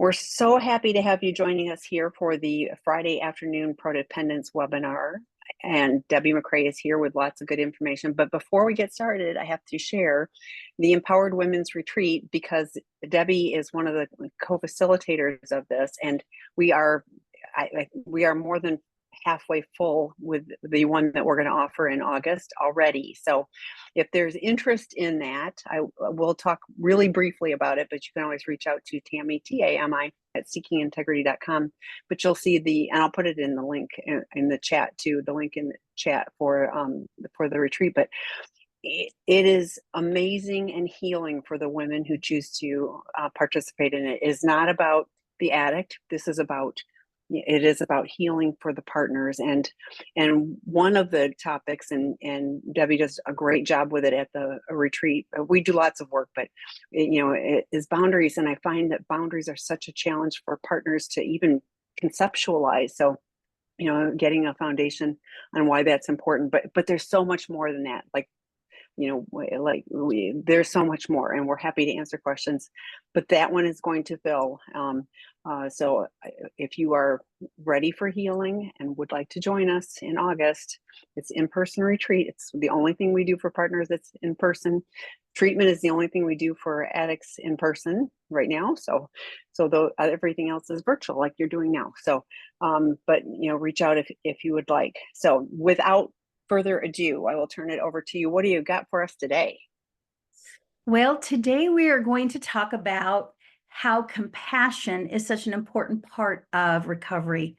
We're so happy to have you joining us here for the Friday afternoon Prodependence webinar. And Debbie McRae is here with lots of good information. But before we get started, I have to share the Empowered Women's Retreat because Debbie is one of the co-facilitators of this, and we are more than halfway full with the one that we're going to offer in August already. So if there's interest in that, I will talk really briefly about it, but you can always reach out to Tammy, T-A-M-I, at seekingintegrity.com. But you'll see and I'll put it in the link in the chat too, the link in the chat for the retreat. But it is amazing and healing for the women who choose to participate in it. It is not about the addict. It is about healing for the partners, and one of the topics, and Debbie does a great job with it at the retreat. We do lots of work, but it is boundaries, and I find that boundaries are such a challenge for partners to even conceptualize. So getting a foundation on why that's important, but there's so much more than that. There's so much more, and we're happy to answer questions, but that one is going to fill. So if you are ready for healing and would like to join us in August, it's in-person retreat. It's the only thing we do for partners that's in person. Treatment is the only thing we do for addicts in person right now. So everything else is virtual, like you're doing now. So, but reach out if you would like. So without further ado, I will turn it over to you. What do you got for us today? Well, today we are going to talk about how compassion is such an important part of recovery.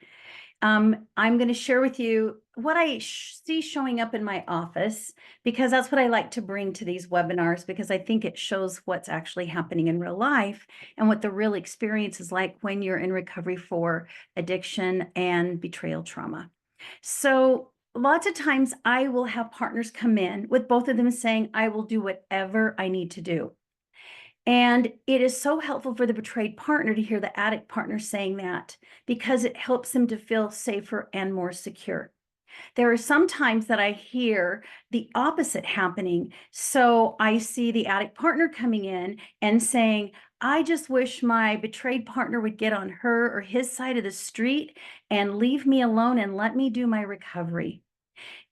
I'm going to share with you what I see showing up in my office, because that's what I like to bring to these webinars, because I think it shows what's actually happening in real life and what the real experience is like when you're in recovery for addiction and betrayal trauma. So lots of times I will have partners come in with both of them saying, I will do whatever I need to do. And it is so helpful for the betrayed partner to hear the addict partner saying that, because it helps them to feel safer and more secure. There are some times that I hear the opposite happening. So I see the addict partner coming in and saying, I just wish my betrayed partner would get on her or his side of the street and leave me alone and let me do my recovery.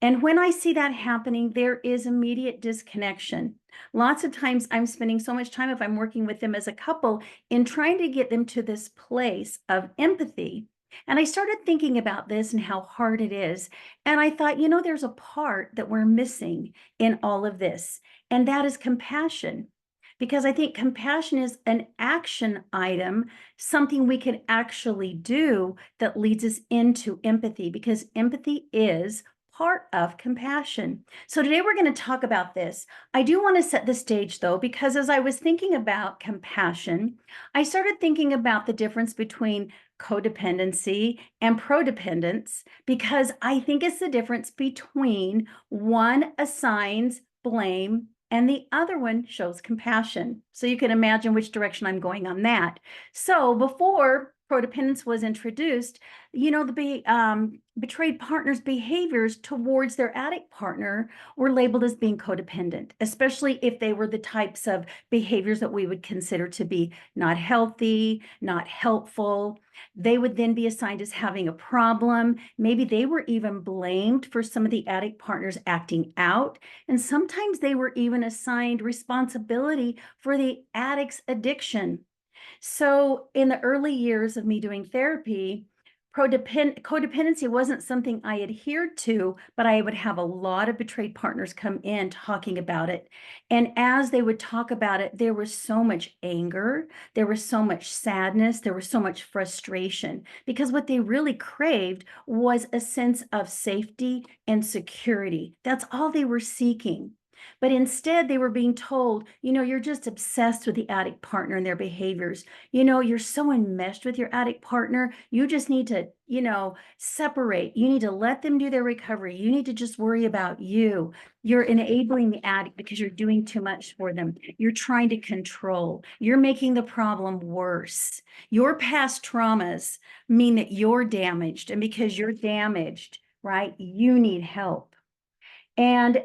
And when I see that happening, there is immediate disconnection. Lots of times I'm spending so much time, if I'm working with them as a couple, in trying to get them to this place of empathy. And I started thinking about this and how hard it is. And I thought, there's a part that we're missing in all of this, and that is compassion. Because I think compassion is an action item, something we can actually do that leads us into empathy, because empathy is part of compassion. So today we're going to talk about this. I do want to set the stage though, because as I was thinking about compassion, I started thinking about the difference between codependency and prodependence, because I think it's the difference between one assigns blame and the other one shows compassion. So you can imagine which direction I'm going on that. So before Prodependence was introduced, the betrayed partner's behaviors towards their addict partner were labeled as being codependent, especially if they were the types of behaviors that we would consider to be not healthy, not helpful. They would then be assigned as having a problem. Maybe they were even blamed for some of the addict partners acting out. And sometimes they were even assigned responsibility for the addict's addiction. So in the early years of me doing therapy, codependency wasn't something I adhered to, but I would have a lot of betrayed partners come in talking about it. And as they would talk about it, there was so much anger, there was so much sadness, there was so much frustration, because what they really craved was a sense of safety and security. That's all they were seeking. But instead, they were being told, you're just obsessed with the addict partner and their behaviors. You're so enmeshed with your addict partner. You just need to, separate. You need to let them do their recovery. You need to just worry about you. You're enabling the addict because you're doing too much for them. You're trying to control. You're making the problem worse. Your past traumas mean that you're damaged. And because you're damaged, right, you need help. And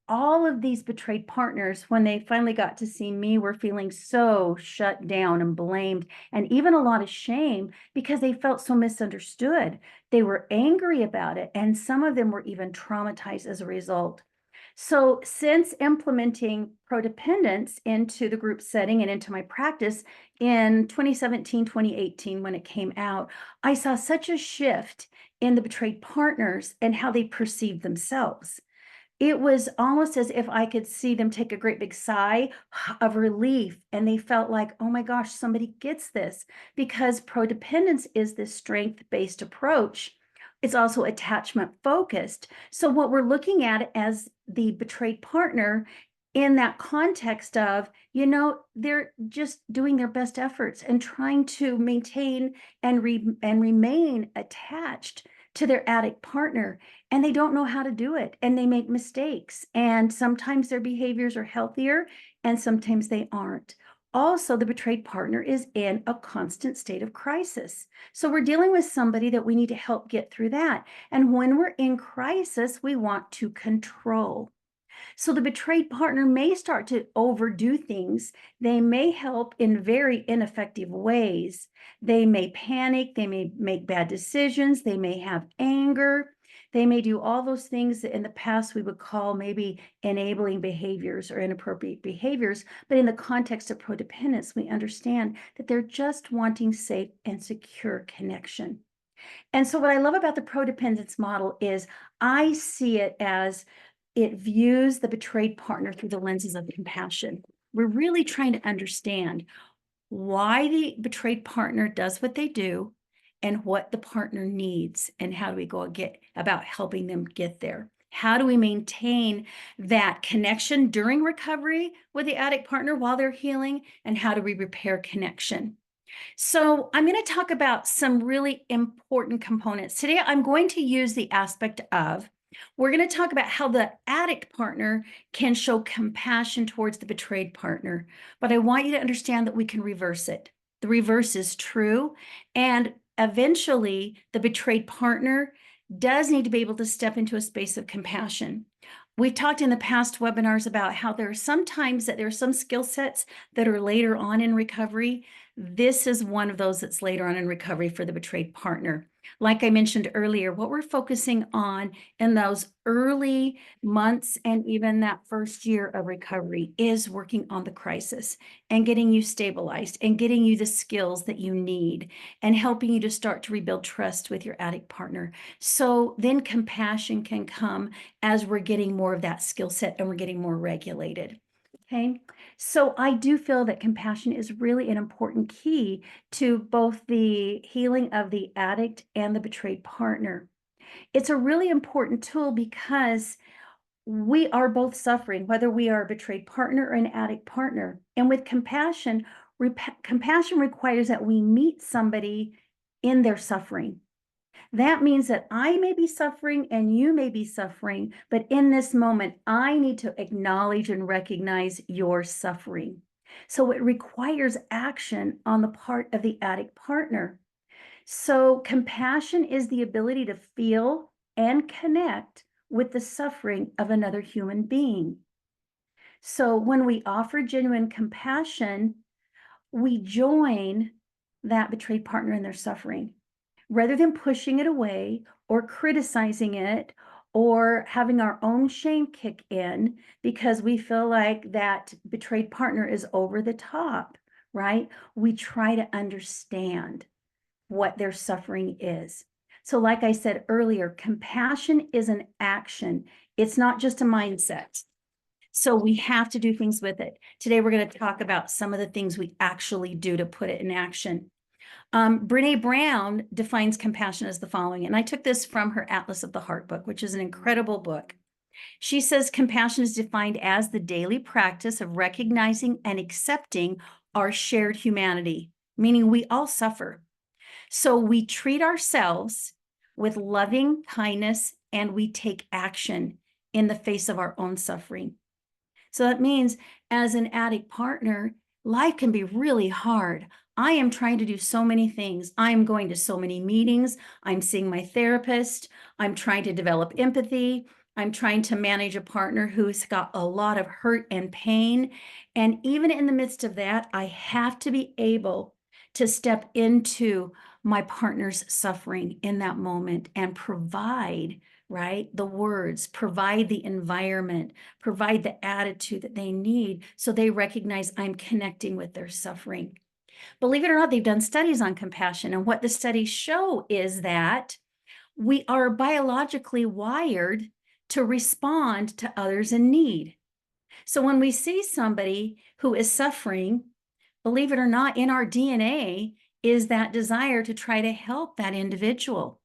all of these betrayed partners, when they finally got to see me, were feeling so shut down and blamed, and even a lot of shame because they felt so misunderstood. They were angry about it, and some of them were even traumatized as a result. So since implementing Prodependence into the group setting and into my practice in 2017, 2018, when it came out, I saw such a shift in the betrayed partners and how they perceived themselves. It was almost as if I could see them take a great big sigh of relief, and they felt like, oh my gosh, somebody gets this, because Prodependence is this strength-based approach. It's also attachment focused. So what we're looking at as the betrayed partner in that context of, they're just doing their best efforts and trying to maintain and remain attached to their addict partner, and they don't know how to do it, and they make mistakes, and sometimes their behaviors are healthier and sometimes they aren't. Also, the betrayed partner is in a constant state of crisis. So we're dealing with somebody that we need to help get through that. And when we're in crisis, we want to control. So the betrayed partner may start to overdo things. They may help in very ineffective ways. They may panic. They may make bad decisions. They may have anger. They may do all those things that in the past we would call maybe enabling behaviors or inappropriate behaviors. But in the context of Prodependence, we understand that they're just wanting safe and secure connection. And so what I love about the Prodependence model is I see it as it views the betrayed partner through the lenses of compassion. We're really trying to understand why the betrayed partner does what they do and what the partner needs, and how do we go about helping them get there. How do we maintain that connection during recovery with the addict partner while they're healing, and how do we repair connection? So I'm going to talk about some really important components. Today, I'm going to use the aspect of, we're going to talk about how the addict partner can show compassion towards the betrayed partner. But I want you to understand that we can reverse it. The reverse is true. And eventually, the betrayed partner does need to be able to step into a space of compassion. We've talked in the past webinars about how there are sometimes that there are some skill sets that are later on in recovery. This is one of those that's later on in recovery for the betrayed partner. Like I mentioned earlier, what we're focusing on in those early months and even that first year of recovery is working on the crisis and getting you stabilized and getting you the skills that you need and helping you to start to rebuild trust with your addict partner. So then compassion can come as we're getting more of that skill set and we're getting more regulated. Okay, so I do feel that compassion is really an important key to both the healing of the addict and the betrayed partner. It's a really important tool because we are both suffering, whether we are a betrayed partner or an addict partner. And with compassion, compassion requires that we meet somebody in their suffering. That means that I may be suffering and you may be suffering, but in this moment, I need to acknowledge and recognize your suffering. So it requires action on the part of the addict partner. So compassion is the ability to feel and connect with the suffering of another human being. So when we offer genuine compassion, we join that betrayed partner in their suffering. Rather than pushing it away or criticizing it or having our own shame kick in because we feel like that betrayed partner is over the top, right? We try to understand what their suffering is. So like I said earlier, compassion is an action. It's not just a mindset. So we have to do things with it. Today, we're going to talk about some of the things we actually do to put it in action. Brene Brown defines compassion as the following, and I took this from her Atlas of the Heart book, which is an incredible book. She says compassion is defined as the daily practice of recognizing and accepting our shared humanity, meaning we all suffer. So we treat ourselves with loving kindness and we take action in the face of our own suffering. So that means as an addict partner, life can be really hard. I am trying to do so many things. I'm going to so many meetings. I'm seeing my therapist. I'm trying to develop empathy. I'm trying to manage a partner who's got a lot of hurt and pain. And even in the midst of that, I have to be able to step into my partner's suffering in that moment and provide, right, the words, provide the environment, provide the attitude that they need so they recognize I'm connecting with their suffering. Believe it or not, they've done studies on compassion. And what the studies show is that we are biologically wired to respond to others in need. So when we see somebody who is suffering, believe it or not, in our DNA is that desire to try to help that individual.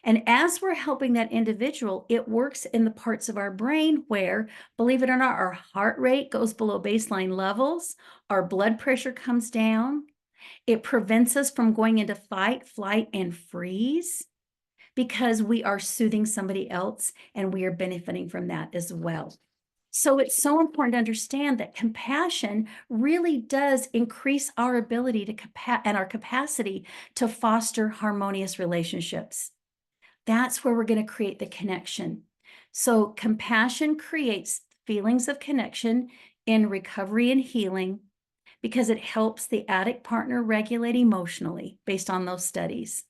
And as we're helping that individual, it works in the parts of our brain where, believe it or not, our heart rate goes below baseline levels, our blood pressure comes down. It prevents us from going into fight, flight, and freeze because we are soothing somebody else and we are benefiting from that as well. So it's so important to understand that compassion really does increase our ability to and our capacity to foster harmonious relationships. That's where we're going to create the connection. So compassion creates feelings of connection in recovery and healing because it helps the addict partner regulate emotionally based on those studies.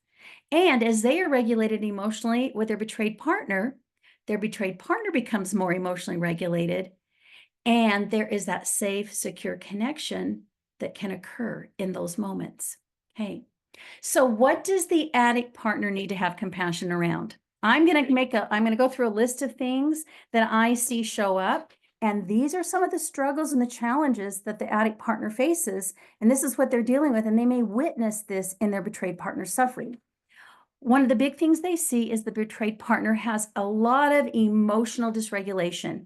And as they are regulated emotionally with their betrayed partner becomes more emotionally regulated. And there is that safe, secure connection that can occur in those moments. Okay. So what does the addict partner need to have compassion around? I'm going to go through a list of things that I see show up. And these are some of the struggles and the challenges that the addict partner faces. And this is what they're dealing with. And they may witness this in their betrayed partner suffering. One of the big things they see is the betrayed partner has a lot of emotional dysregulation.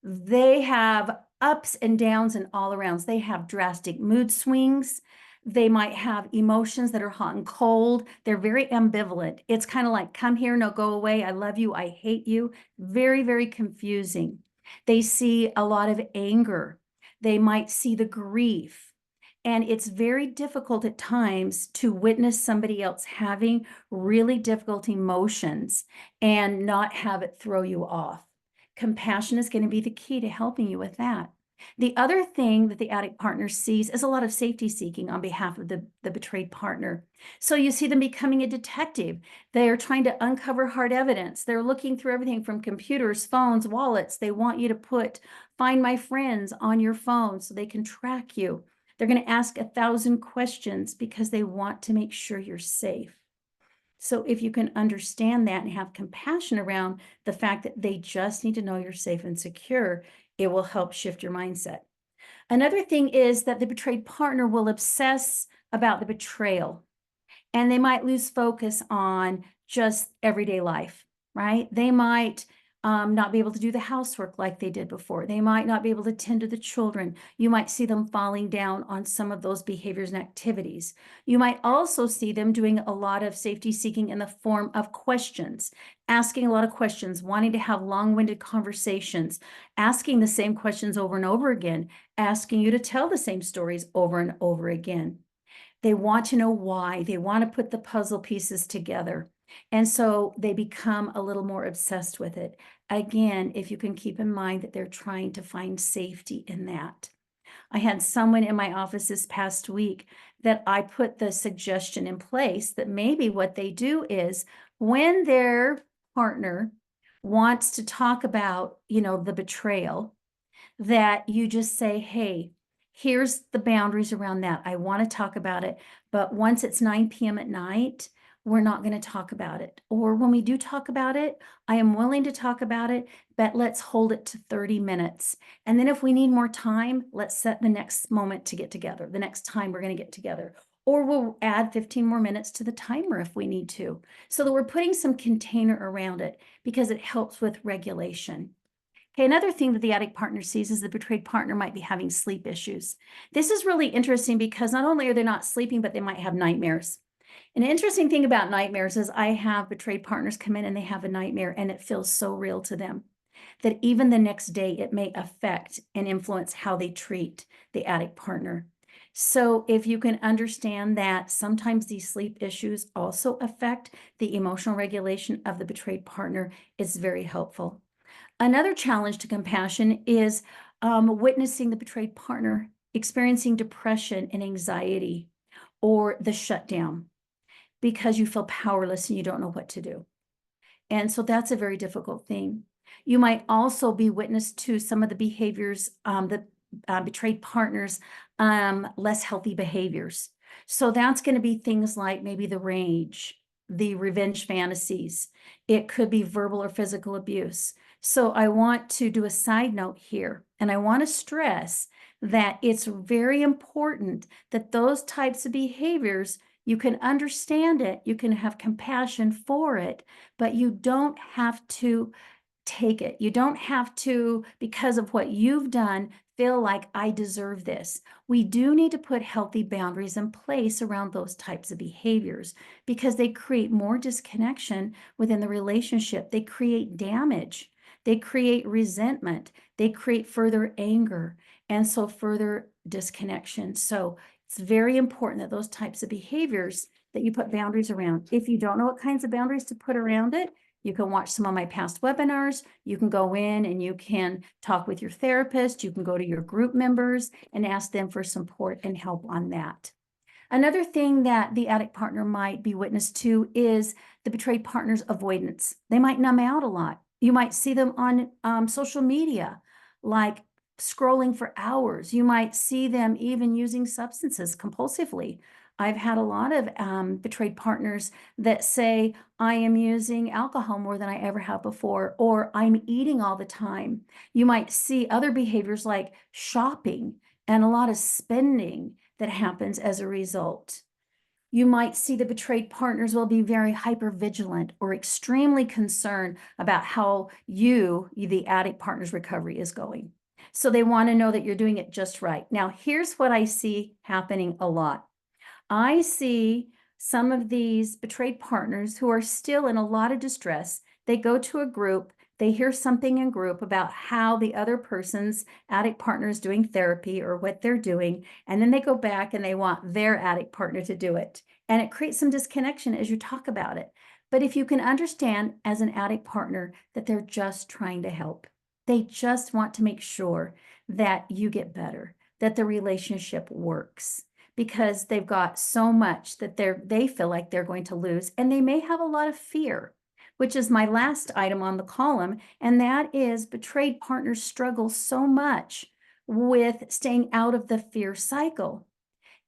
They have ups and downs and all arounds. They have drastic mood swings. They might have emotions that are hot and cold. They're very ambivalent. It's kind of like, come here, no, go away. I love you. I hate you. Very, very confusing. They see a lot of anger. They might see the grief. And it's very difficult at times to witness somebody else having really difficult emotions and not have it throw you off. Compassion is going to be the key to helping you with that. The other thing that the addict partner sees is a lot of safety seeking on behalf of the betrayed partner. So you see them becoming a detective. They are trying to uncover hard evidence. They're looking through everything from computers, phones, wallets. They want you to find my friends on your phone so they can track you. They're going to ask 1,000 questions because they want to make sure you're safe. So if you can understand that and have compassion around the fact that they just need to know you're safe and secure, it will help shift your mindset. Another thing is that the betrayed partner will obsess about the betrayal, and they might lose focus on just everyday life, right? They might not be able to do the housework like they did before. They might not be able to tend to the children. You might see them falling down on some of those behaviors and activities. You might also see them doing a lot of safety seeking in the form of questions, asking a lot of questions, wanting to have long-winded conversations, asking the same questions over and over again, asking you to tell the same stories over and over again. They want to know why. They want to put the puzzle pieces together. And so they become a little more obsessed with it. Again, if you can keep in mind that they're trying to find safety in that. I had someone in my office this past week that I put the suggestion in place that maybe what they do is when their partner wants to talk about, the betrayal, that you just say, hey, here's the boundaries around that. I want to talk about it, but once it's 9 p.m. at night, we're not going to talk about it. Or when we do talk about it, I am willing to talk about it, but let's hold it to 30 minutes. And then if we need more time, let's set the next moment to get together, the next time we're going to get together. Or we'll add 15 more minutes to the timer if we need to, so that we're putting some container around it because it helps with regulation. Okay, another thing that the addict partner sees is the betrayed partner might be having sleep issues. This is really interesting because not only are they not sleeping, but they might have nightmares. An interesting thing about nightmares is I have betrayed partners come in and they have a nightmare and it feels so real to them that even the next day it may affect and influence how they treat the addict partner. So if you can understand that sometimes these sleep issues also affect the emotional regulation of the betrayed partner, it's very helpful. Another challenge to compassion is witnessing the betrayed partner experiencing depression and anxiety or the shutdown because you feel powerless and you don't know what to do. And so that's a very difficult thing. You might also be witness to some of the behaviors that betrayed partners, less healthy behaviors. So that's going to be things like maybe the rage, the revenge fantasies. It could be verbal or physical abuse. So I want to do a side note here, and I want to stress that it's very important that those types of behaviors, you can understand it, you can have compassion for it, but you don't have to take it. You don't have to, because of what you've done, feel like I deserve this. We do need to put healthy boundaries in place around those types of behaviors because they create more disconnection within the relationship. They create damage. They create resentment. They create further anger and so further disconnection. So it's very important that those types of behaviors that you put boundaries around. If you don't know what kinds of boundaries to put around it, you can watch some of my past webinars. You can go in and you can talk with your therapist. You can go to your group members and ask them for support and help on that. Another thing that the addict partner might be witness to is the betrayed partner's avoidance. They might numb out a lot. You might see them on social media, like scrolling for hours. You might see them even using substances compulsively. I've had a lot of betrayed partners that say, I am using alcohol more than I ever have before, or I'm eating all the time. You might see other behaviors like shopping and a lot of spending that happens as a result. You might see the betrayed partners will be very hypervigilant or extremely concerned about how the addict partner's recovery is going. So they want to know that you're doing it just right. Now, here's what I see happening a lot. I see some of these betrayed partners who are still in a lot of distress. They go to a group, they hear something in group about how the other person's addict partner is doing therapy or what they're doing, and then they go back and they want their addict partner to do it. And it creates some disconnection as you talk about it. But if you can understand as an addict partner that they're just trying to help, they just want to make sure that you get better, that the relationship works because they've got so much that they feel like they're going to lose, and they may have a lot of fear, which is my last item on the column, and that is betrayed partners struggle so much with staying out of the fear cycle.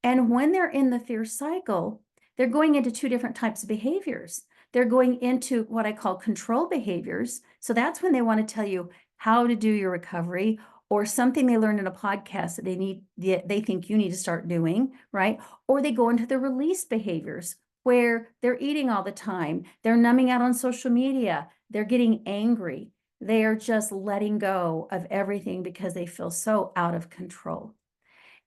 And when they're in the fear cycle, they're going into two different types of behaviors. They're going into what I call control behaviors. So that's when they want to tell you how to do your recovery, or something they learned in a podcast that they think you need to start doing, right? Or they go into the release behaviors where they're eating all the time, they're numbing out on social media, they're getting angry, they are just letting go of everything because they feel so out of control.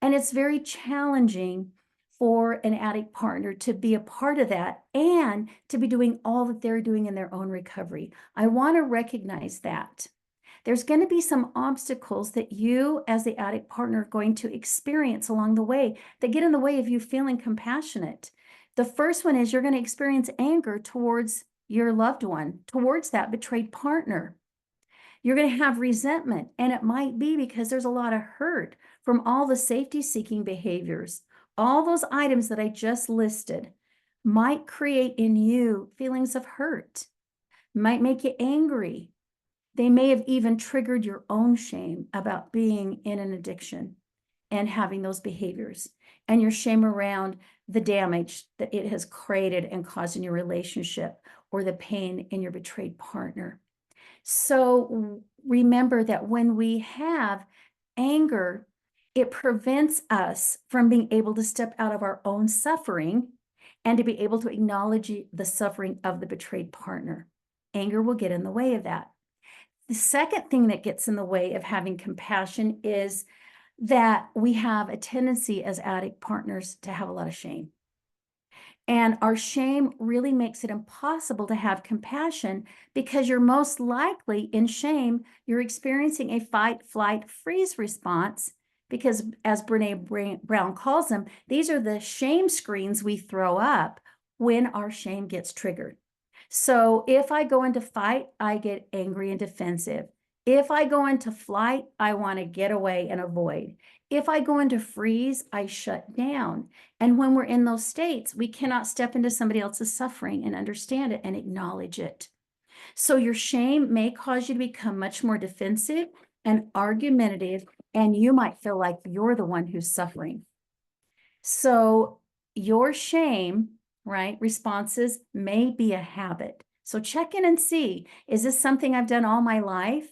And it's very challenging for an addict partner to be a part of that and to be doing all that they're doing in their own recovery. I want to recognize that. There's going to be some obstacles that you as the addict partner are going to experience along the way that get in the way of you feeling compassionate. The first one is you're going to experience anger towards your loved one, towards that betrayed partner. You're going to have resentment, and it might be because there's a lot of hurt from all the safety-seeking behaviors. All those items that I just listed might create in you feelings of hurt, might make you angry. They may have even triggered your own shame about being in an addiction and having those behaviors, and your shame around the damage that it has created and caused in your relationship, or the pain in your betrayed partner. So remember that when we have anger, it prevents us from being able to step out of our own suffering and to be able to acknowledge the suffering of the betrayed partner. Anger will get in the way of that. The second thing that gets in the way of having compassion is that we have a tendency as addict partners to have a lot of shame. And our shame really makes it impossible to have compassion because you're most likely in shame, you're experiencing a fight, flight, freeze response because as Brene Brown calls them, these are the shame screens we throw up when our shame gets triggered. So if I go into fight, I get angry and defensive. If I go into flight, I want to get away and avoid. If I go into freeze, I shut down. And when we're in those states, we cannot step into somebody else's suffering and understand it and acknowledge it. So your shame may cause you to become much more defensive and argumentative, and you might feel like you're the one who's suffering. So your shame, right, responses may be a habit. So check in and see, is this something I've done all my life?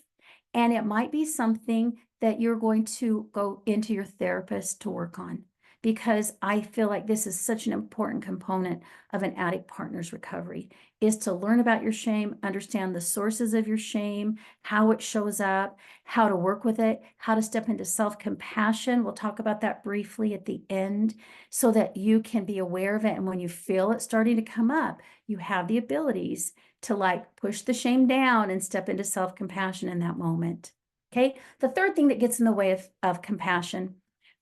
And it might be something that you're going to go into your therapist to work on, because I feel like this is such an important component of an addict partner's recovery, is to learn about your shame, understand the sources of your shame, how it shows up, how to work with it, how to step into self-compassion. We'll talk about that briefly at the end so that you can be aware of it. And when you feel it starting to come up, you have the abilities to like push the shame down and step into self-compassion in that moment. Okay. The third thing that gets in the way of compassion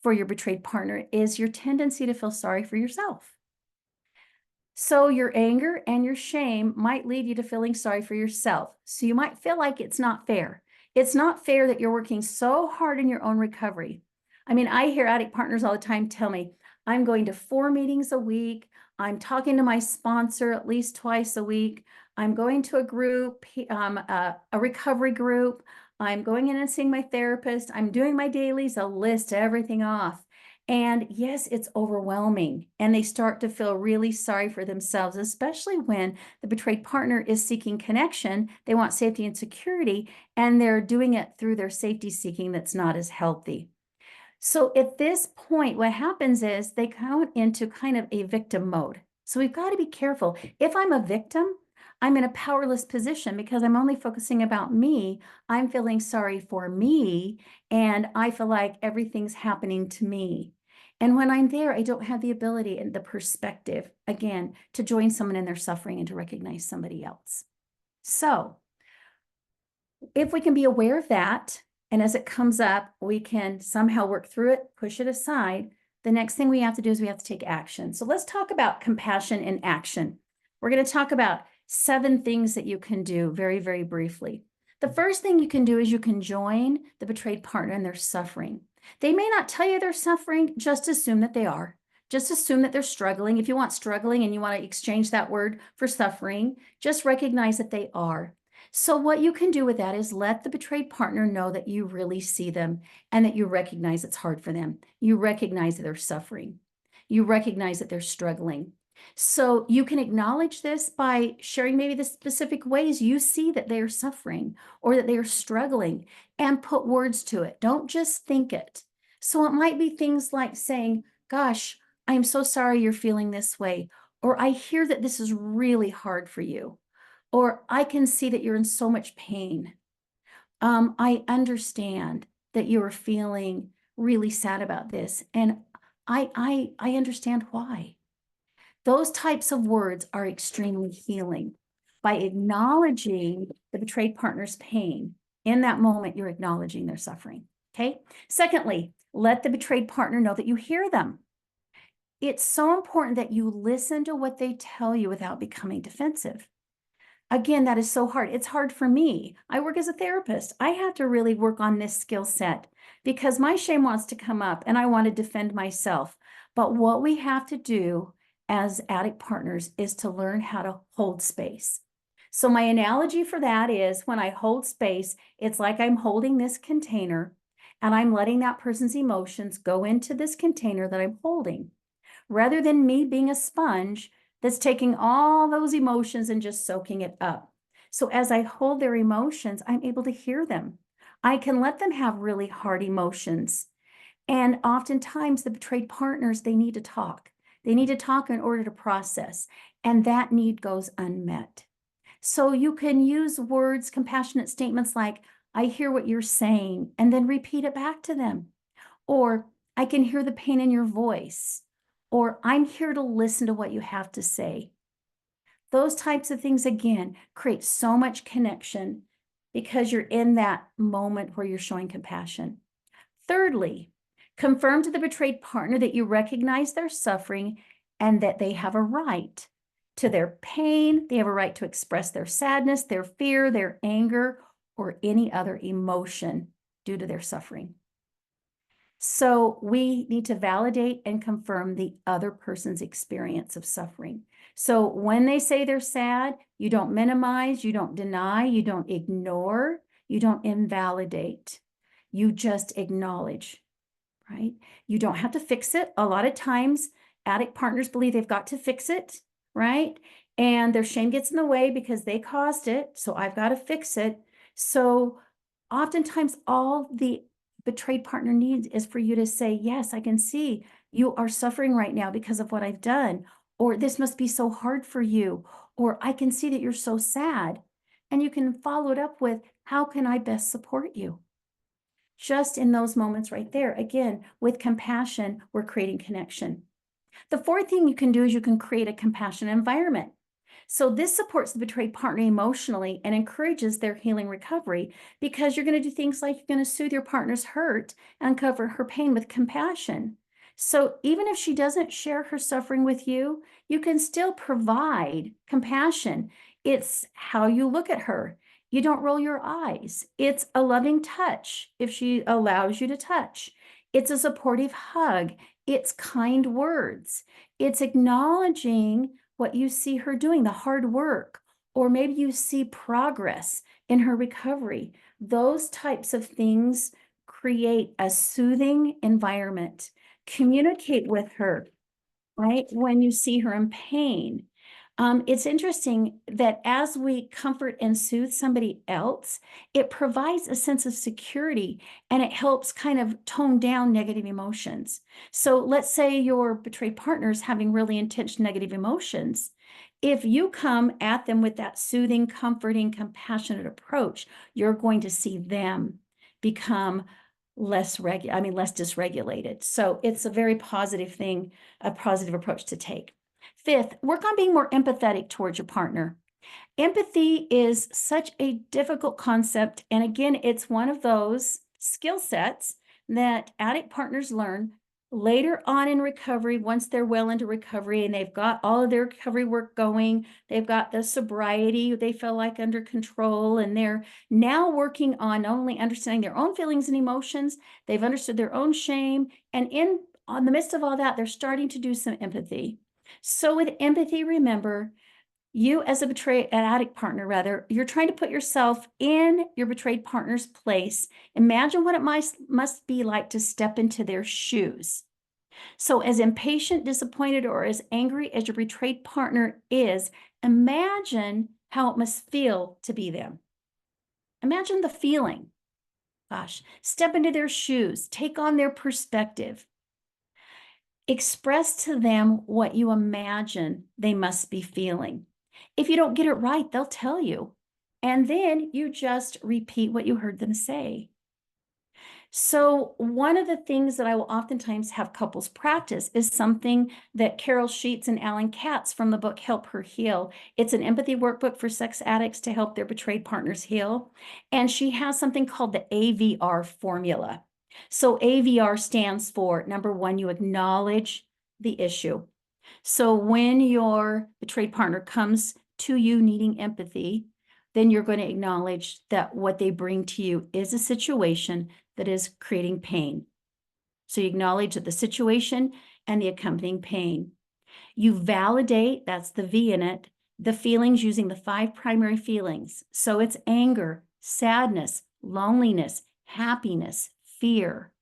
for your betrayed partner is your tendency to feel sorry for yourself. So your anger and your shame might lead you to feeling sorry for yourself. So you might feel like it's not fair. It's not fair that you're working so hard in your own recovery. I mean, I hear addict partners all the time tell me, I'm going to 4 meetings a week. I'm talking to my sponsor at least twice a week. I'm going to a group, a recovery group. I'm going in and seeing my therapist. I'm doing my dailies. I'll list everything off. And yes, it's overwhelming. And they start to feel really sorry for themselves, especially when the betrayed partner is seeking connection. They want safety and security, and they're doing it through their safety seeking that's not as healthy. So at this point, what happens is they come into kind of a victim mode. So we've got to be careful. If I'm a victim, I'm in a powerless position because I'm only focusing about me. I'm feeling sorry for me, and I feel like everything's happening to me. And when I'm there, I don't have the ability and the perspective, again, to join someone in their suffering and to recognize somebody else. So if we can be aware of that, and as it comes up, we can somehow work through it, push it aside, the next thing we have to do is we have to take action. So let's talk about compassion in action. We're going to talk about 7 things that you can do very, very briefly. The first thing you can do is you can join the betrayed partner in their suffering. They may not tell you they're suffering, just assume that they are. Just assume that they're struggling. If you want struggling and you want to exchange that word for suffering, just recognize that they are. So what you can do with that is let the betrayed partner know that you really see them and that you recognize it's hard for them. You recognize that they're suffering. You recognize that they're struggling. So you can acknowledge this by sharing maybe the specific ways you see that they are suffering or that they are struggling, and put words to it. Don't just think it. So it might be things like saying, gosh, I'm so sorry you're feeling this way. Or I hear that this is really hard for you. Or I can see that you're in so much pain. I understand that you are feeling really sad about this. And I understand why. Those types of words are extremely healing. By acknowledging the betrayed partner's pain, in that moment, you're acknowledging their suffering. Okay. Secondly, let the betrayed partner know that you hear them. It's so important that you listen to what they tell you without becoming defensive. Again, that is so hard. It's hard for me. I work as a therapist. I have to really work on this skill set because my shame wants to come up and I want to defend myself. But what we have to do as addict partners is to learn how to hold space. So my analogy for that is when I hold space, it's like I'm holding this container and I'm letting that person's emotions go into this container that I'm holding. Rather than me being a sponge that's taking all those emotions and just soaking it up. So as I hold their emotions, I'm able to hear them. I can let them have really hard emotions. And oftentimes the betrayed partners, they need to talk. They need to talk in order to process. And that need goes unmet. So you can use words, compassionate statements like, I hear what you're saying, and then repeat it back to them. Or I can hear the pain in your voice. Or I'm here to listen to what you have to say. Those types of things, again, create so much connection because you're in that moment where you're showing compassion. Thirdly, Confirm to the betrayed partner that you recognize their suffering and that they have a right to their pain. They have a right to express their sadness, their fear, their anger, or any other emotion due to their suffering. So we need to validate and confirm the other person's experience of suffering. So when they say they're sad, you don't minimize, you don't deny, you don't ignore, you don't invalidate. You just acknowledge, right? You don't have to fix it. A lot of times, addict partners believe they've got to fix it, right? And their shame gets in the way because they caused it. So I've got to fix it. So oftentimes, all the betrayed partner needs is for you to say, yes, I can see you are suffering right now because of what I've done, or this must be so hard for you, or I can see that you're so sad. And you can follow it up with, how can I best support you? Just in those moments right there, again, with compassion, we're creating connection. The fourth thing you can do is you can create a compassionate environment. So this supports the betrayed partner emotionally and encourages their healing recovery, because you're going to do things like you're going to soothe your partner's hurt and cover her pain with compassion. So even if she doesn't share her suffering with you, you can still provide compassion. It's how you look at her. You don't roll your eyes. It's a loving touch if she allows you to touch. It's a supportive hug. It's kind words. It's acknowledging what you see her doing, the hard work, or maybe you see progress in her recovery. Those types of things create a soothing environment. Communicate with her, right? When you see her in pain. It's interesting that as we comfort and soothe somebody else, it provides a sense of security and it helps kind of tone down negative emotions. So let's say your betrayed partner is having really intense negative emotions. If you come at them with that soothing, comforting, compassionate approach, you're going to see them become less dysregulated. So it's a very positive thing, a positive approach to take. Fifth, work on being more empathetic towards your partner. Empathy is such a difficult concept. And again, it's one of those skill sets that addict partners learn later on in recovery, once they're well into recovery and they've got all of their recovery work going, they've got the sobriety, they feel like under control, and they're now working on not only understanding their own feelings and emotions, they've understood their own shame. And on the midst of all that, they're starting to do some empathy. So with empathy, remember, you as an addict partner, rather, you're trying to put yourself in your betrayed partner's place. Imagine what it must be like to step into their shoes. So as impatient, disappointed, or as angry as your betrayed partner is, imagine how it must feel to be them. Imagine the feeling. Gosh, step into their shoes, take on their perspective. Express to them what you imagine they must be feeling. If you don't get it right, they'll tell you. And then you just repeat what you heard them say. So one of the things that I will oftentimes have couples practice is something that Carol Sheets and Alan Katz from the book Help Her Heal. It's an empathy workbook for sex addicts to help their betrayed partners heal. And she has something called the AVR formula. So AVR stands for, number one, you acknowledge the issue. So when your betrayed partner comes to you needing empathy, then you're going to acknowledge that what they bring to you is a situation that is creating pain. So you acknowledge that the situation and the accompanying pain. You validate, that's the V in it, the feelings using the 5 primary feelings. So it's anger, sadness, loneliness, happiness, fear.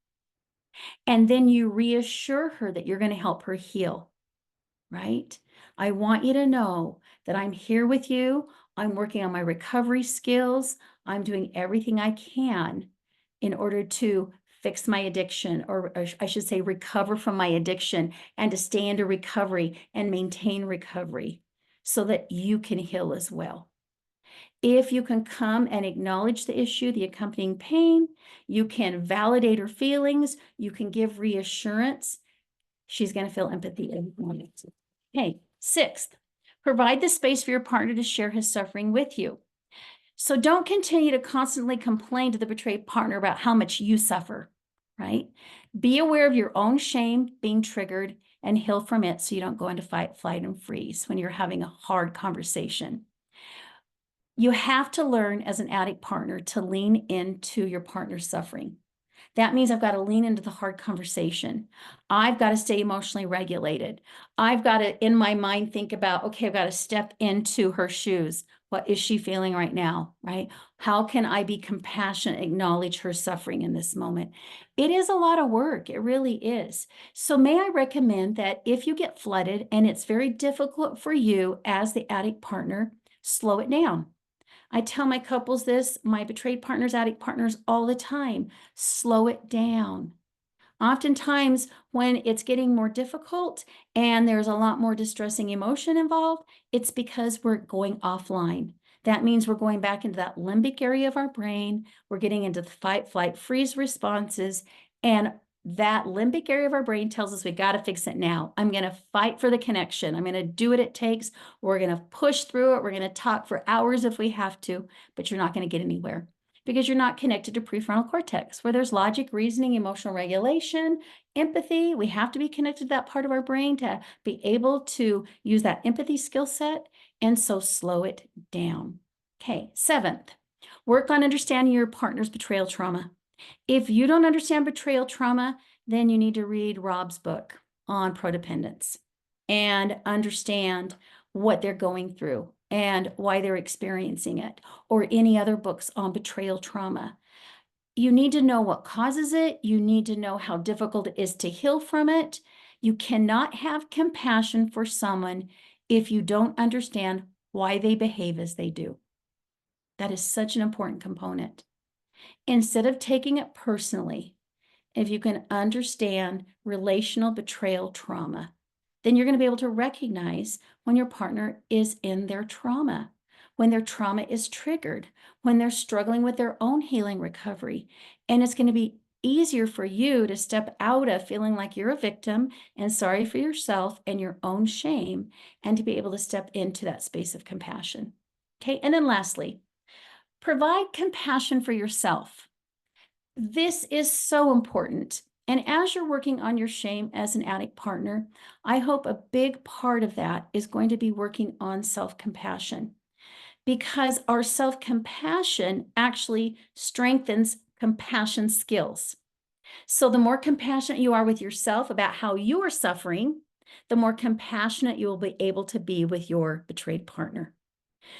And then you reassure her that you're going to help her heal, right? I want you to know that I'm here with you. I'm working on my recovery skills. I'm doing everything I can in order to fix my addiction, or I should say recover from my addiction, and to stay into recovery and maintain recovery so that you can heal as well. If you can come and acknowledge the issue, the accompanying pain, you can validate her feelings, you can give reassurance, she's going to feel empathy every moment. Okay, 6th, provide the space for your partner to share his suffering with you. So don't continue to constantly complain to the betrayed partner about how much you suffer, right? Be aware of your own shame being triggered and heal from it so you don't go into fight, flight, and freeze when you're having a hard conversation. You have to learn as an addict partner to lean into your partner's suffering. That means I've got to lean into the hard conversation. I've got to stay emotionally regulated. I've got to, in my mind, think about, okay, I've got to step into her shoes. What is she feeling right now, right? How can I be compassionate, acknowledge her suffering in this moment? It is a lot of work. It really is. So may I recommend that if you get flooded and it's very difficult for you as the addict partner, slow it down. I tell my couples this, my betrayed partners, addict partners, all the time. Slow it down. Oftentimes, when it's getting more difficult and there's a lot more distressing emotion involved, it's because we're going offline. That means we're going back into that limbic area of our brain. We're getting into the fight, flight, freeze responses. And that limbic area of our brain tells us we got to fix it now. I'm going to fight for the connection. I'm going to do what it takes. We're going to push through it. We're going to talk for hours if we have to, but you're not going to get anywhere because you're not connected to prefrontal cortex, where there's logic, reasoning, emotional regulation, empathy. We have to be connected to that part of our brain to be able to use that empathy skill set. And so slow it down. Okay, 7th, work on understanding your partner's betrayal trauma. If you don't understand betrayal trauma, then you need to read Rob's book on Prodependence and understand what they're going through and why they're experiencing it, or any other books on betrayal trauma. You need to know what causes it. You need to know how difficult it is to heal from it. You cannot have compassion for someone if you don't understand why they behave as they do. That is such an important component. Instead of taking it personally, if you can understand relational betrayal trauma, then you're going to be able to recognize when your partner is in their trauma, when their trauma is triggered, when they're struggling with their own healing recovery. And it's going to be easier for you to step out of feeling like you're a victim and sorry for yourself and your own shame, and to be able to step into that space of compassion. Okay, and then lastly, provide compassion for yourself. This is so important. And as you're working on your shame as an addict partner, I hope a big part of that is going to be working on self-compassion, because our self-compassion actually strengthens compassion skills. So the more compassionate you are with yourself about how you are suffering, the more compassionate you will be able to be with your betrayed partner.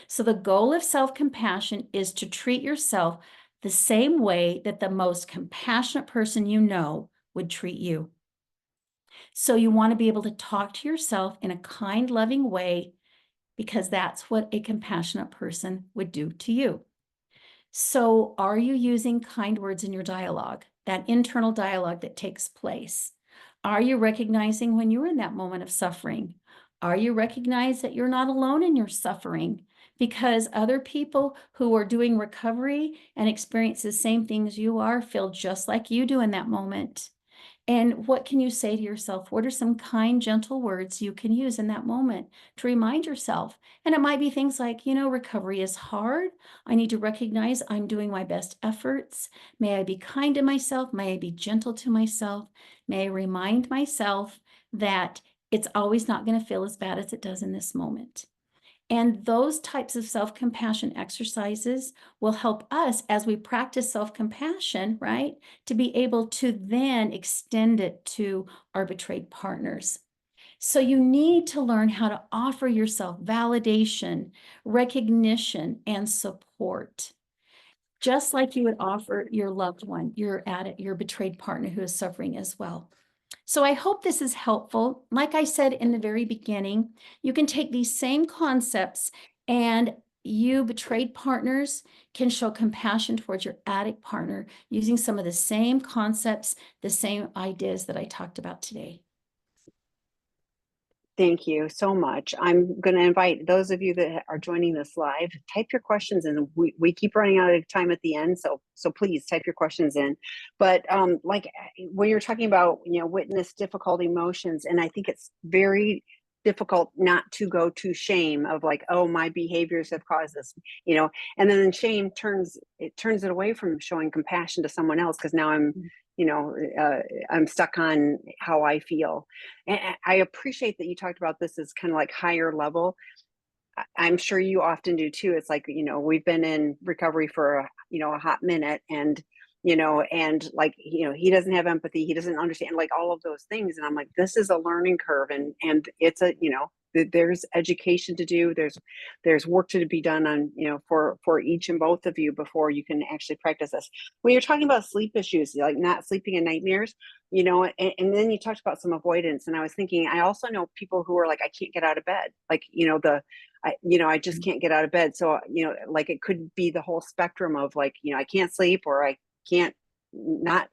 So the goal of self-compassion is to treat yourself the same way that the most compassionate person you know would treat you. So you want to be able to talk to yourself in a kind, loving way, because that's what a compassionate person would do to you. So are you using kind words in your dialogue, that internal dialogue that takes place? Are you recognizing when you're in that moment of suffering? Are you recognize that you're not alone in your suffering? Because other people who are doing recovery and experience the same things you are feel just like you do in that moment. And what can you say to yourself? What are some kind, gentle words you can use in that moment to remind yourself? And it might be things like, recovery is hard. I need to recognize I'm doing my best efforts. May I be kind to myself? May I be gentle to myself? May I remind myself that it's always not going to feel as bad as it does in this moment. And those types of self-compassion exercises will help us as we practice self-compassion, right, to be able to then extend it to our betrayed partners. So you need to learn how to offer yourself validation, recognition, and support, just like you would offer your loved one, your betrayed partner who is suffering as well. So I hope this is helpful. Like I said in the very beginning, you can take these same concepts, and you betrayed partners can show compassion towards your addict partner using some of the same concepts, the same ideas that I talked about today. Thank you so much. I'm going to invite those of you that are joining this live, type your questions in. We keep running out of time at the end, so please type your questions in. But like when you're talking about, witness difficult emotions, and I think it's very difficult not to go to shame of like, oh, my behaviors have caused this, and then shame turns it away from showing compassion to someone else, because now I'm I'm stuck on how I feel. And I appreciate that you talked about this as kind of like higher level. I'm sure you often do too. It's like, we've been in recovery for a hot minute, and like, he doesn't have empathy, he doesn't understand, like, all of those things. And I'm like, this is a learning curve, and it's there's education to do. There's work to be done on, for each and both of you before you can actually practice this. When you're talking about sleep issues, like not sleeping and nightmares, and then you talked about some avoidance, and I was thinking, I also know people who are like, I can't get out of bed, like, I just can't get out of bed. So, like, it could be the whole spectrum of like, I can't sleep, or I can't not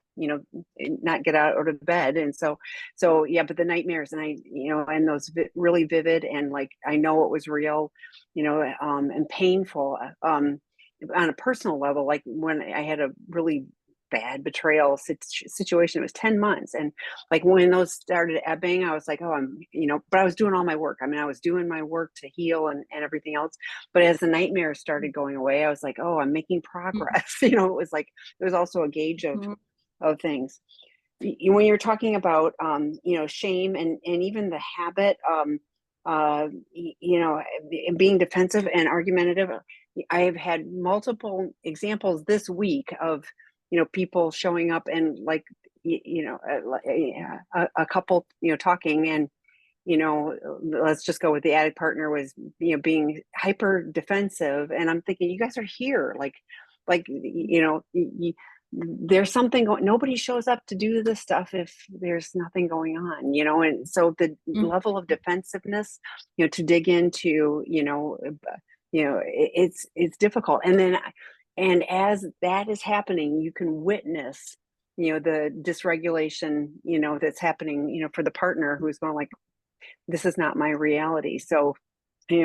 get out of bed. And so yeah, but the nightmares, and and those really vivid, and like, I know it was real, and painful, on a personal level. Like when I had a really bad betrayal situation, it was 10 months. And like when those started ebbing, I was like, oh, but I was doing all my work. I mean, I was doing my work to heal and everything else. But as the nightmares started going away, I was like, oh, I'm making progress. It was like, it was also a gauge of things. When you're talking about, shame and even the habit, being defensive and argumentative, I have had multiple examples this week of, people showing up and like, a couple, talking, and, let's just go with the addict partner was, being hyper defensive. And I'm thinking, you guys are here. There's something going, nobody shows up to do this stuff if there's nothing going on, and so the level of defensiveness, to dig into, it's difficult. And as that is happening, you can witness, the dysregulation, that's happening, for the partner who's going like, this is not my reality. So,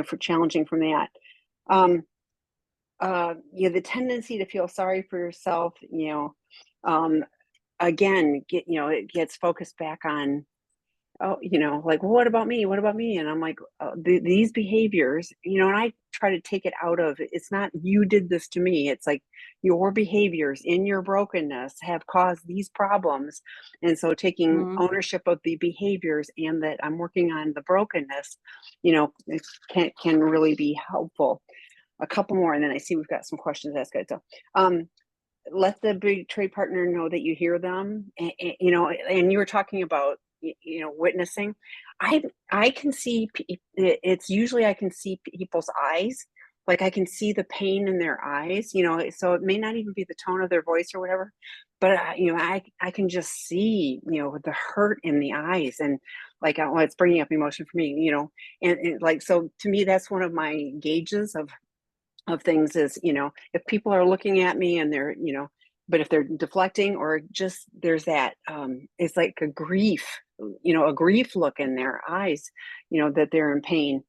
for challenging from that. The tendency to feel sorry for yourself, again, it gets focused back on, oh, like, well, what about me? What about me? And I'm like, these behaviors, and I try to take it out of, it's not you did this to me. It's like your behaviors in your brokenness have caused these problems. And so taking ownership of the behaviors, and that I'm working on the brokenness, it can really be helpful. A couple more, and then I see we've got some questions asked. So, let the betrayed partner know that you hear them. And you were talking about, witnessing. I can see, it's usually, I can see people's eyes. Like I can see the pain in their eyes, so it may not even be the tone of their voice or whatever, but I can just see, the hurt in the eyes. And like, well, it's bringing up emotion for me, and like, so to me, that's one of my gauges of things is, if people are looking at me and they're, but if they're deflecting, or just there's that, it's like a grief look in their eyes, that they're in pain.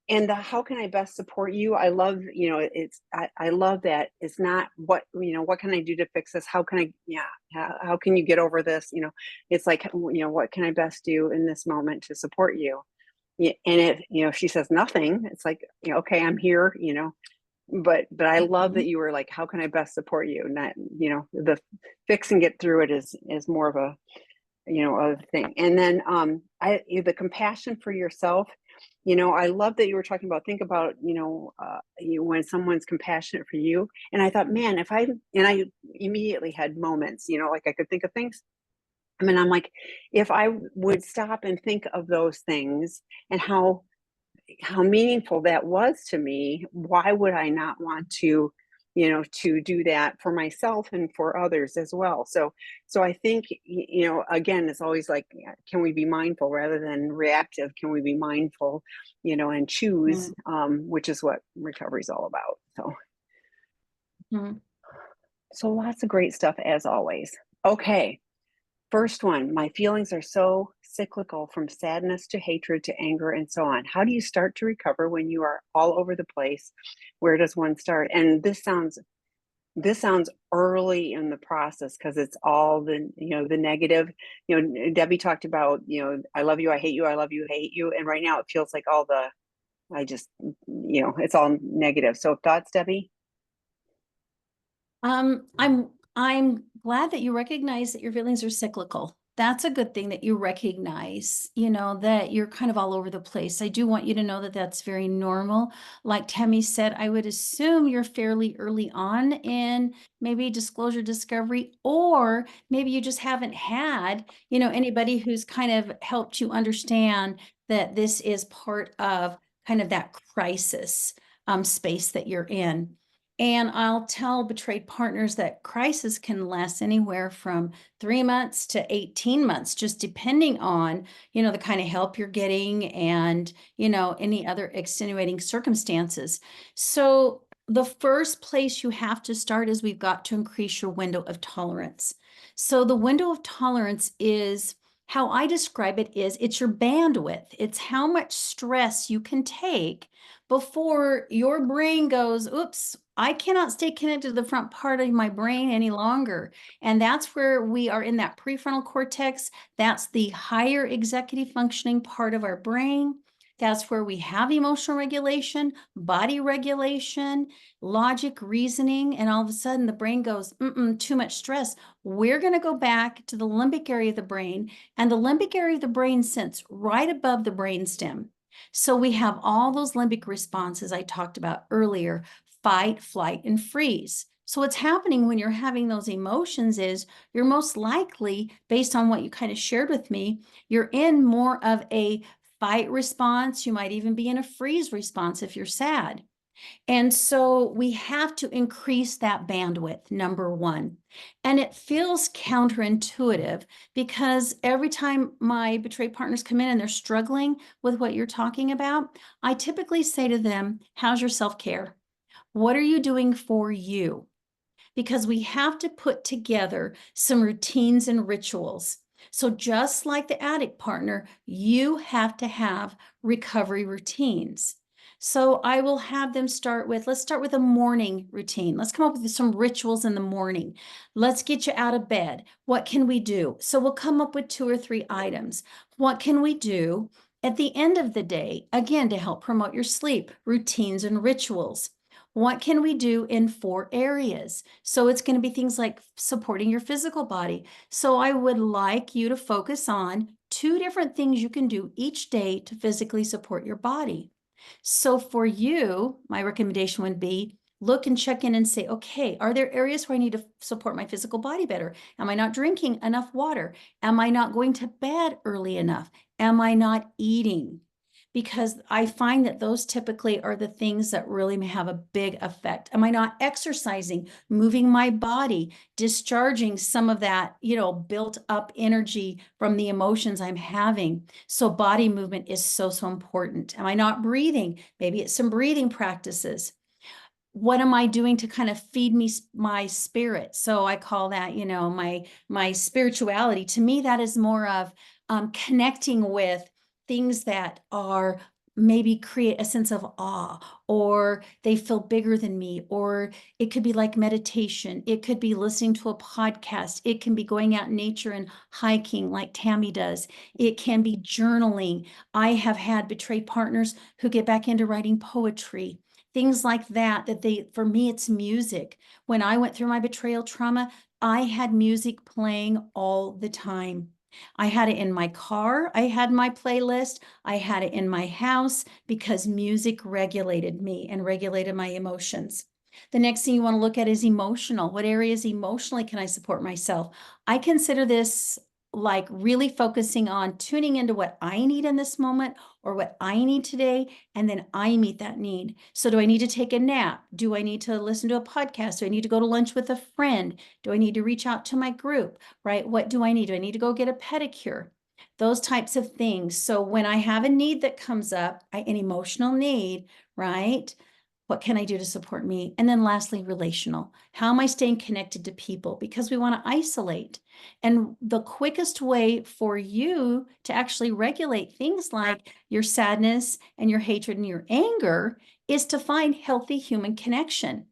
And how can I best support you? I love, I love that it's not what can I do to fix this? How can how can you get over this? It's like, what can I best do in this moment to support you? Yeah, and if she says nothing, it's like, okay, I'm here, but I love that you were like, how can I best support you? Not, the fix and get through it is more of a, a thing. And then, the compassion for yourself, I love that you were talking about, think about, when someone's compassionate for you. And I thought, man, I immediately had moments, like I could think of things. I mean, I'm like, if I would stop and think of those things and how meaningful that was to me, why would I not want to, to do that for myself and for others as well? So I think, again, it's always like, can we be mindful rather than reactive? Can we be mindful, and choose, which is what recovery is all about. So lots of great stuff as always. Okay. First one, my feelings are so cyclical, from sadness to hatred to anger and so on. How do you start to recover when you are all over the place? Where does one start? And this sounds early in the process, because it's all the, the negative. Debbie talked about, I love you, I hate you, I love you, hate you. And right now it feels like all the, it's all negative. So thoughts, Debbie? I'm I'm glad that you recognize that your feelings are cyclical. That's a good thing that you recognize, that you're kind of all over the place. I do want you to know that that's very normal. Like Tammy said, I would assume you're fairly early on in maybe disclosure discovery, or maybe you just haven't had, anybody who's kind of helped you understand that this is part of kind of that crisis space that you're in. And I'll tell betrayed partners that crisis can last anywhere from 3 months to 18 months, just depending on, the kind of help you're getting and, any other extenuating circumstances. So the first place you have to start is we've got to increase your window of tolerance. So the window of tolerance is, how I describe it is, it's your bandwidth. It's how much stress you can take before your brain goes, oops, I cannot stay connected to the front part of my brain any longer. And that's where we are in that prefrontal cortex. That's the higher executive functioning part of our brain. That's where we have emotional regulation, body regulation, logic, reasoning, and all of a sudden the brain goes, too much stress. We're going to go back to the limbic area of the brain, and the limbic area of the brain sits right above the brainstem. So we have all those limbic responses I talked about earlier: fight, flight, and freeze. So what's happening when you're having those emotions is you're most likely, based on what you kind of shared with me, you're in more of a fight response. You might even be in a freeze response if you're sad. And so we have to increase that bandwidth, number one. And it feels counterintuitive because every time my betrayed partners come in and they're struggling with what you're talking about, I typically say to them, how's your self-care? What are you doing for you? Because we have to put together some routines and rituals. So just like the addict partner, you have to have recovery routines. So I will have them let's start with a morning routine. Let's come up with some rituals in the morning. Let's get you out of bed. What can we do? So we'll come up with 2 or 3 items. What can we do at the end of the day? Again, to help promote your sleep, routines and rituals. What can we do in 4 areas? So it's going to be things like supporting your physical body. So I would like you to focus on 2 different things you can do each day to physically support your body. So for you, my recommendation would be look and check in and say, okay, are there areas where I need to support my physical body better? Am I not drinking enough water? Am I not going to bed early enough? Am I not eating? Because I find that those typically are the things that really have a big effect. Am I not exercising, moving my body, discharging some of that, built up energy from the emotions I'm having? So body movement is so, so important. Am I not breathing? Maybe it's some breathing practices. What am I doing to kind of feed me my spirit? So I call that, my spirituality. To me, that is more of connecting with things that are maybe create a sense of awe, or they feel bigger than me, or it could be like meditation. It could be listening to a podcast. It can be going out in nature and hiking like Tammy does. It can be journaling. I have had betrayed partners who get back into writing poetry, things like that, for me, it's music. When I went through my betrayal trauma, I had music playing all the time. I had it in my car. I had my playlist. I had it in my house because music regulated me and regulated my emotions. The next thing you want to look at is emotional. What areas emotionally can I support myself? I consider this like really focusing on tuning into what I need in this moment or what I need today, and then I meet that need. So do I need to take a nap? Do I need to listen to a podcast? Do I need to go to lunch with a friend? Do I need to reach out to my group, right? What do I need? Do I need to go get a pedicure? Those types of things. So when I have a need that comes up, an emotional need, right? What can I do to support me? And then lastly, relational. How am I staying connected to people? Because we want to isolate. And the quickest way for you to actually regulate things like your sadness and your hatred and your anger is to find healthy human connection.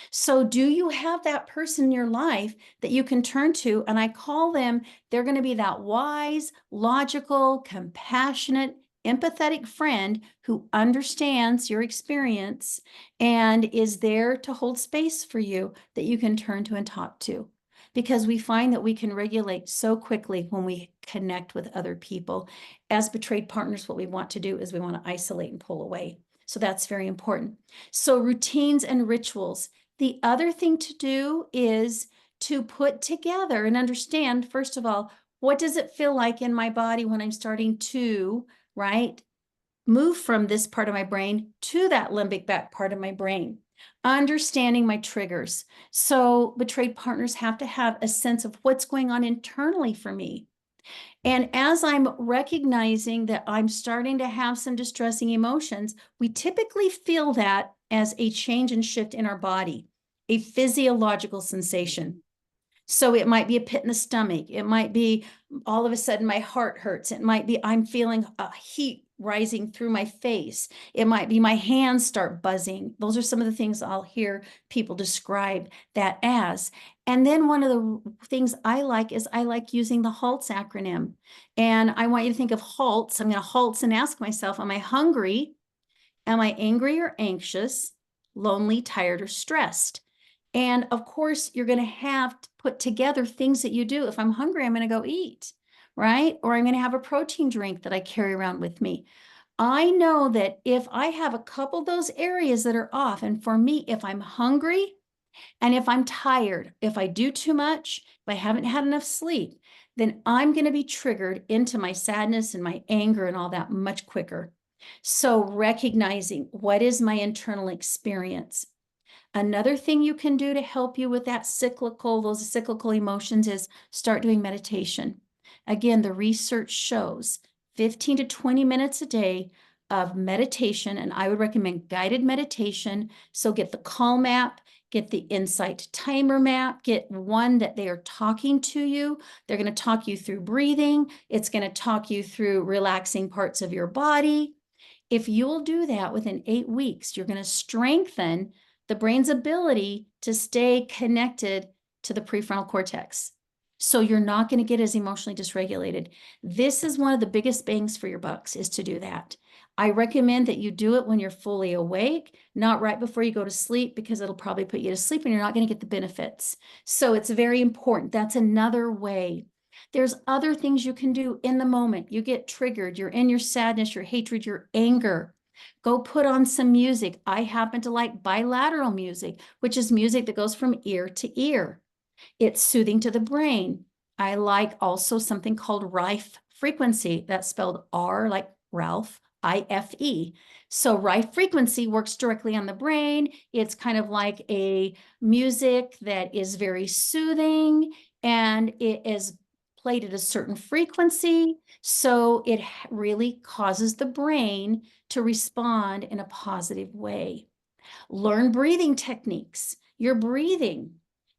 So do you have that person in your life that you can turn to? And I call them, they're going to be that wise, logical, compassionate, empathetic friend who understands your experience and is there to hold space for you that you can turn to and talk to. because we find that we can regulate so quickly when we connect with other people. As betrayed partners, what we want to do is we want to isolate and pull away. So that's very important. So routines and rituals. The other thing to do is to put together and understand, first of all, what does it feel like in my body when I'm starting to, right, move from this part of my brain to that limbic back part of my brain? Understanding my triggers. So betrayed partners have to have a sense of what's going on internally for me. And as I'm recognizing that I'm starting to have some distressing emotions, we typically feel that as a change and shift in our body, a physiological sensation. So it might be a pit in the stomach. It might be all of a sudden my heart hurts. It might be I'm feeling a heat rising through my face. It might be my hands start buzzing. Those are some of the things I'll hear people describe that as. And then one of the things I like is I like using the HALTS acronym. And I want you to think of HALTS. I'm going to HALTS and ask myself, am I hungry? Am I angry or anxious, lonely, tired, or stressed? And of course, you're going to have to put together things that you do. If I'm hungry, I'm going to go eat, right? Or I'm going to have a protein drink that I carry around with me. I know that if I have a couple of those areas that are off, and for me, if I'm hungry and if I'm tired, if I do too much, if I haven't had enough sleep, then I'm going to be triggered into my sadness and my anger and all that much quicker. So recognizing what is my internal experience. Another thing you can do to help you with that those cyclical emotions is start doing meditation. Again, the research shows 15 to 20 minutes a day of meditation, and I would recommend guided meditation. So get the Calm app, get the Insight Timer map, get one that they are talking to you. They're going to talk you through breathing. It's going to talk you through relaxing parts of your body. If you'll do that within 8 weeks, you're going to strengthen the brain's ability to stay connected to the prefrontal cortex. So you're not going to get as emotionally dysregulated. This is one of the biggest bangs for your bucks, is to do that. I recommend that you do it when you're fully awake, not right before you go to sleep, because it'll probably put you to sleep and you're not going to get the benefits. So it's very important. That's another way. There's other things you can do in the moment. You get triggered, you're in your sadness, your hatred, your anger. Go put on some music. I happen to like bilateral music, which is music that goes from ear to ear. It's soothing to the brain. I like also something called Rife frequency. That's spelled R like Ralph, IFE. So Rife frequency works directly on the brain. It's kind of like a music that is very soothing, and it is played at a certain frequency. So it really causes the brain to respond in a positive way. Learn breathing techniques. Your breathing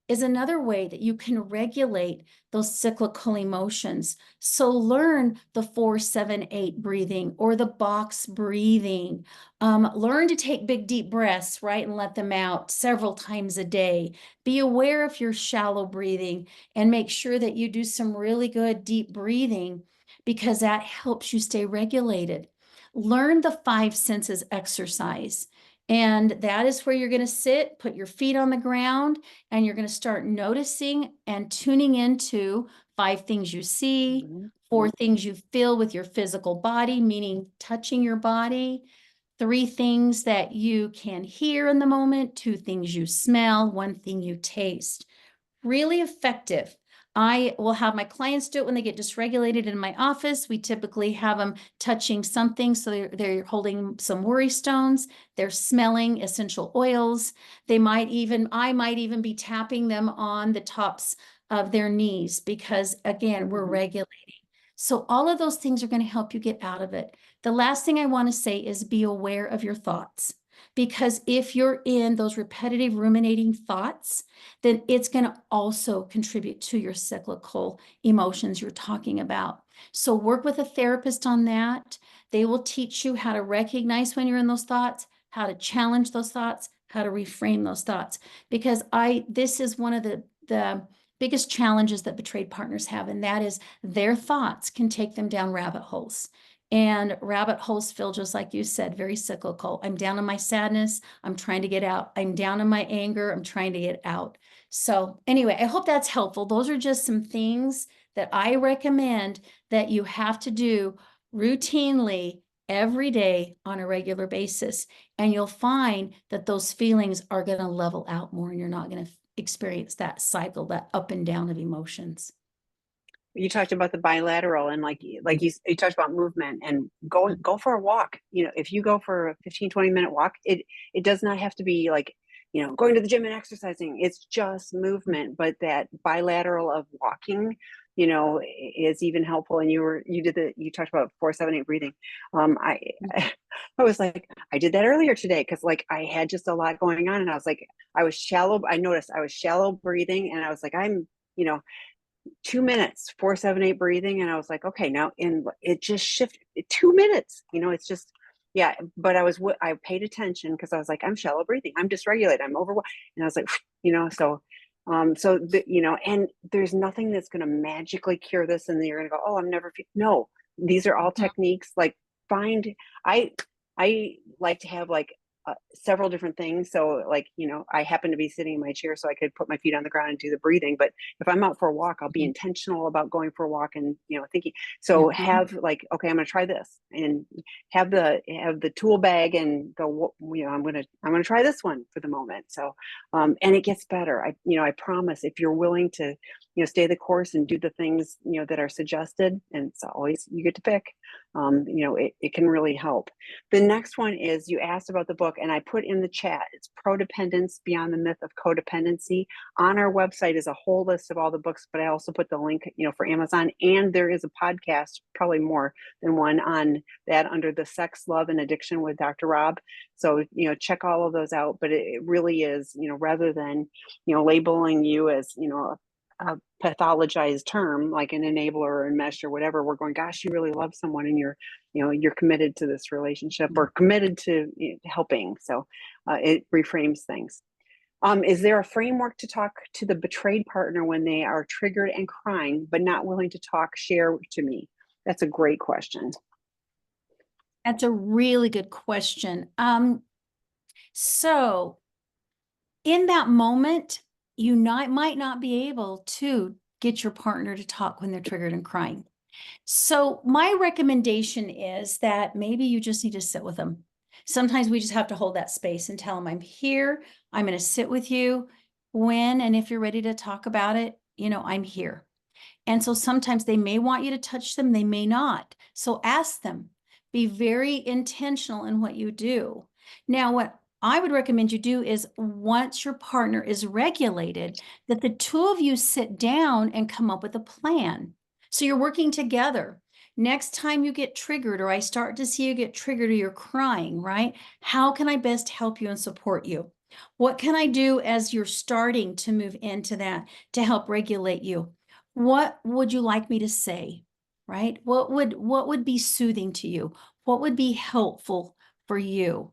is another way that you can regulate those cyclical emotions. So learn the 4-7-8 breathing or the box breathing. Learn to take big, deep breaths, right, and let them out several times a day. Be aware of your shallow breathing and make sure that you do some really good deep breathing, because that helps you stay regulated. Learn the 5 senses exercise. And that is where you're going to sit, put your feet on the ground, and you're going to start noticing and tuning into 5 things you see, 4 things you feel with your physical body, meaning touching your body, 3 things that you can hear in the moment, 2 things you smell, 1 thing you taste. Really effective. I will have my clients do it when they get dysregulated in my office. We typically have them touching something. So they're holding some worry stones. They're smelling essential oils. I might even be tapping them on the tops of their knees, because again, we're regulating. So all of those things are going to help you get out of it. The last thing I want to say is be aware of your thoughts. Because if you're in those repetitive ruminating thoughts, then it's going to also contribute to your cyclical emotions you're talking about. So work with a therapist on that. They will teach you how to recognize when you're in those thoughts, how to challenge those thoughts, how to reframe those thoughts. Because this is one of the biggest challenges that betrayed partners have, and that is their thoughts can take them down rabbit holes. And rabbit holes feel just like you said, very cyclical. I'm down in my sadness. I'm trying to get out. I'm down in my anger. I'm trying to get out. So anyway, I hope that's helpful. Those are just some things that I recommend that you have to do routinely every day on a regular basis. And you'll find that those feelings are going to level out more and you're not going to experience that cycle, that up and down of emotions. You talked about the bilateral, and you talked about movement, and go for a walk. If you go for a 15-20 minute walk, it does not have to be like, going to the gym and exercising. It's just movement, but that bilateral of walking, is even helpful. And you talked about 4-7-8 breathing. I I was like, I did that earlier today because like I had just a lot going on, and I was like, I noticed I was shallow breathing, and I was like, I'm, 2 minutes, 4-7-8 breathing. And I was like, okay, now it just shifted 2 minutes, it's just, yeah. But I paid attention because I was like, I'm shallow breathing. I'm dysregulated. I'm overwhelmed. And I was like, and there's nothing that's going to magically cure this. And then you're going to go, oh, no, these are all techniques. Like I like to have like several different things. So like, I happen to be sitting in my chair so I could put my feet on the ground and do the breathing. But if I'm out for a walk, I'll be intentional about going for a walk and, thinking. So have like, okay, I'm going to try this, and have the tool bag and go, I'm going to try this one for the moment. So, and it gets better. I promise, if you're willing to, stay the course and do the things, that are suggested, and it's always, you get to pick, it can really help. The next one is, you asked about the book, and I put in the chat, it's Prodependence, Beyond the Myth of Codependency. On our website is a whole list of all the books, but I also put the link, for Amazon, and there is a podcast, probably more than one, on that under the Sex, Love, and Addiction with Dr. Rob. So, check all of those out. But it really is, rather than, labeling you as, a pathologized term like an enabler or enmesh or whatever, we're going, gosh, you really love someone, and you're committed to this relationship, or committed to helping. So it reframes things. Is there a framework to talk to the betrayed partner when they are triggered and crying but not willing to talk? Share to me. That's a great question. That's a really good question. So in that moment, you might not be able to get your partner to talk when they're triggered and crying. So my recommendation is that maybe you just need to sit with them. Sometimes we just have to hold that space and tell them, I'm here, I'm going to sit with you when, and if you're ready to talk about it, I'm here. And so sometimes they may want you to touch them, they may not. So ask them, be very intentional in what you do. Now, what I would recommend you do is, once your partner is regulated, that the two of you sit down and come up with a plan. So you're working together. Next time you get triggered, or I start to see you get triggered, or you're crying, right? How can I best help you and support you? What can I do as you're starting to move into that to help regulate you? What would you like me to say, right? What would be soothing to you? What would be helpful for you?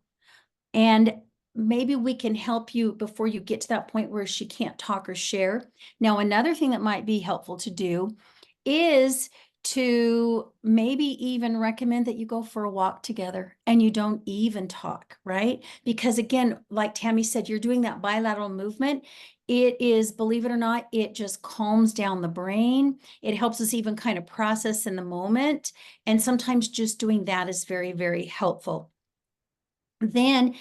And maybe we can help you before you get to that point where she can't talk or share. Now, another thing that might be helpful to do is to maybe even recommend that you go for a walk together and you don't even talk, right? Because again, like Tammy said, you're doing that bilateral movement. It is, believe it or not, it just calms down the brain. It helps us even kind of process in the moment. And sometimes just doing that is very, very helpful. Then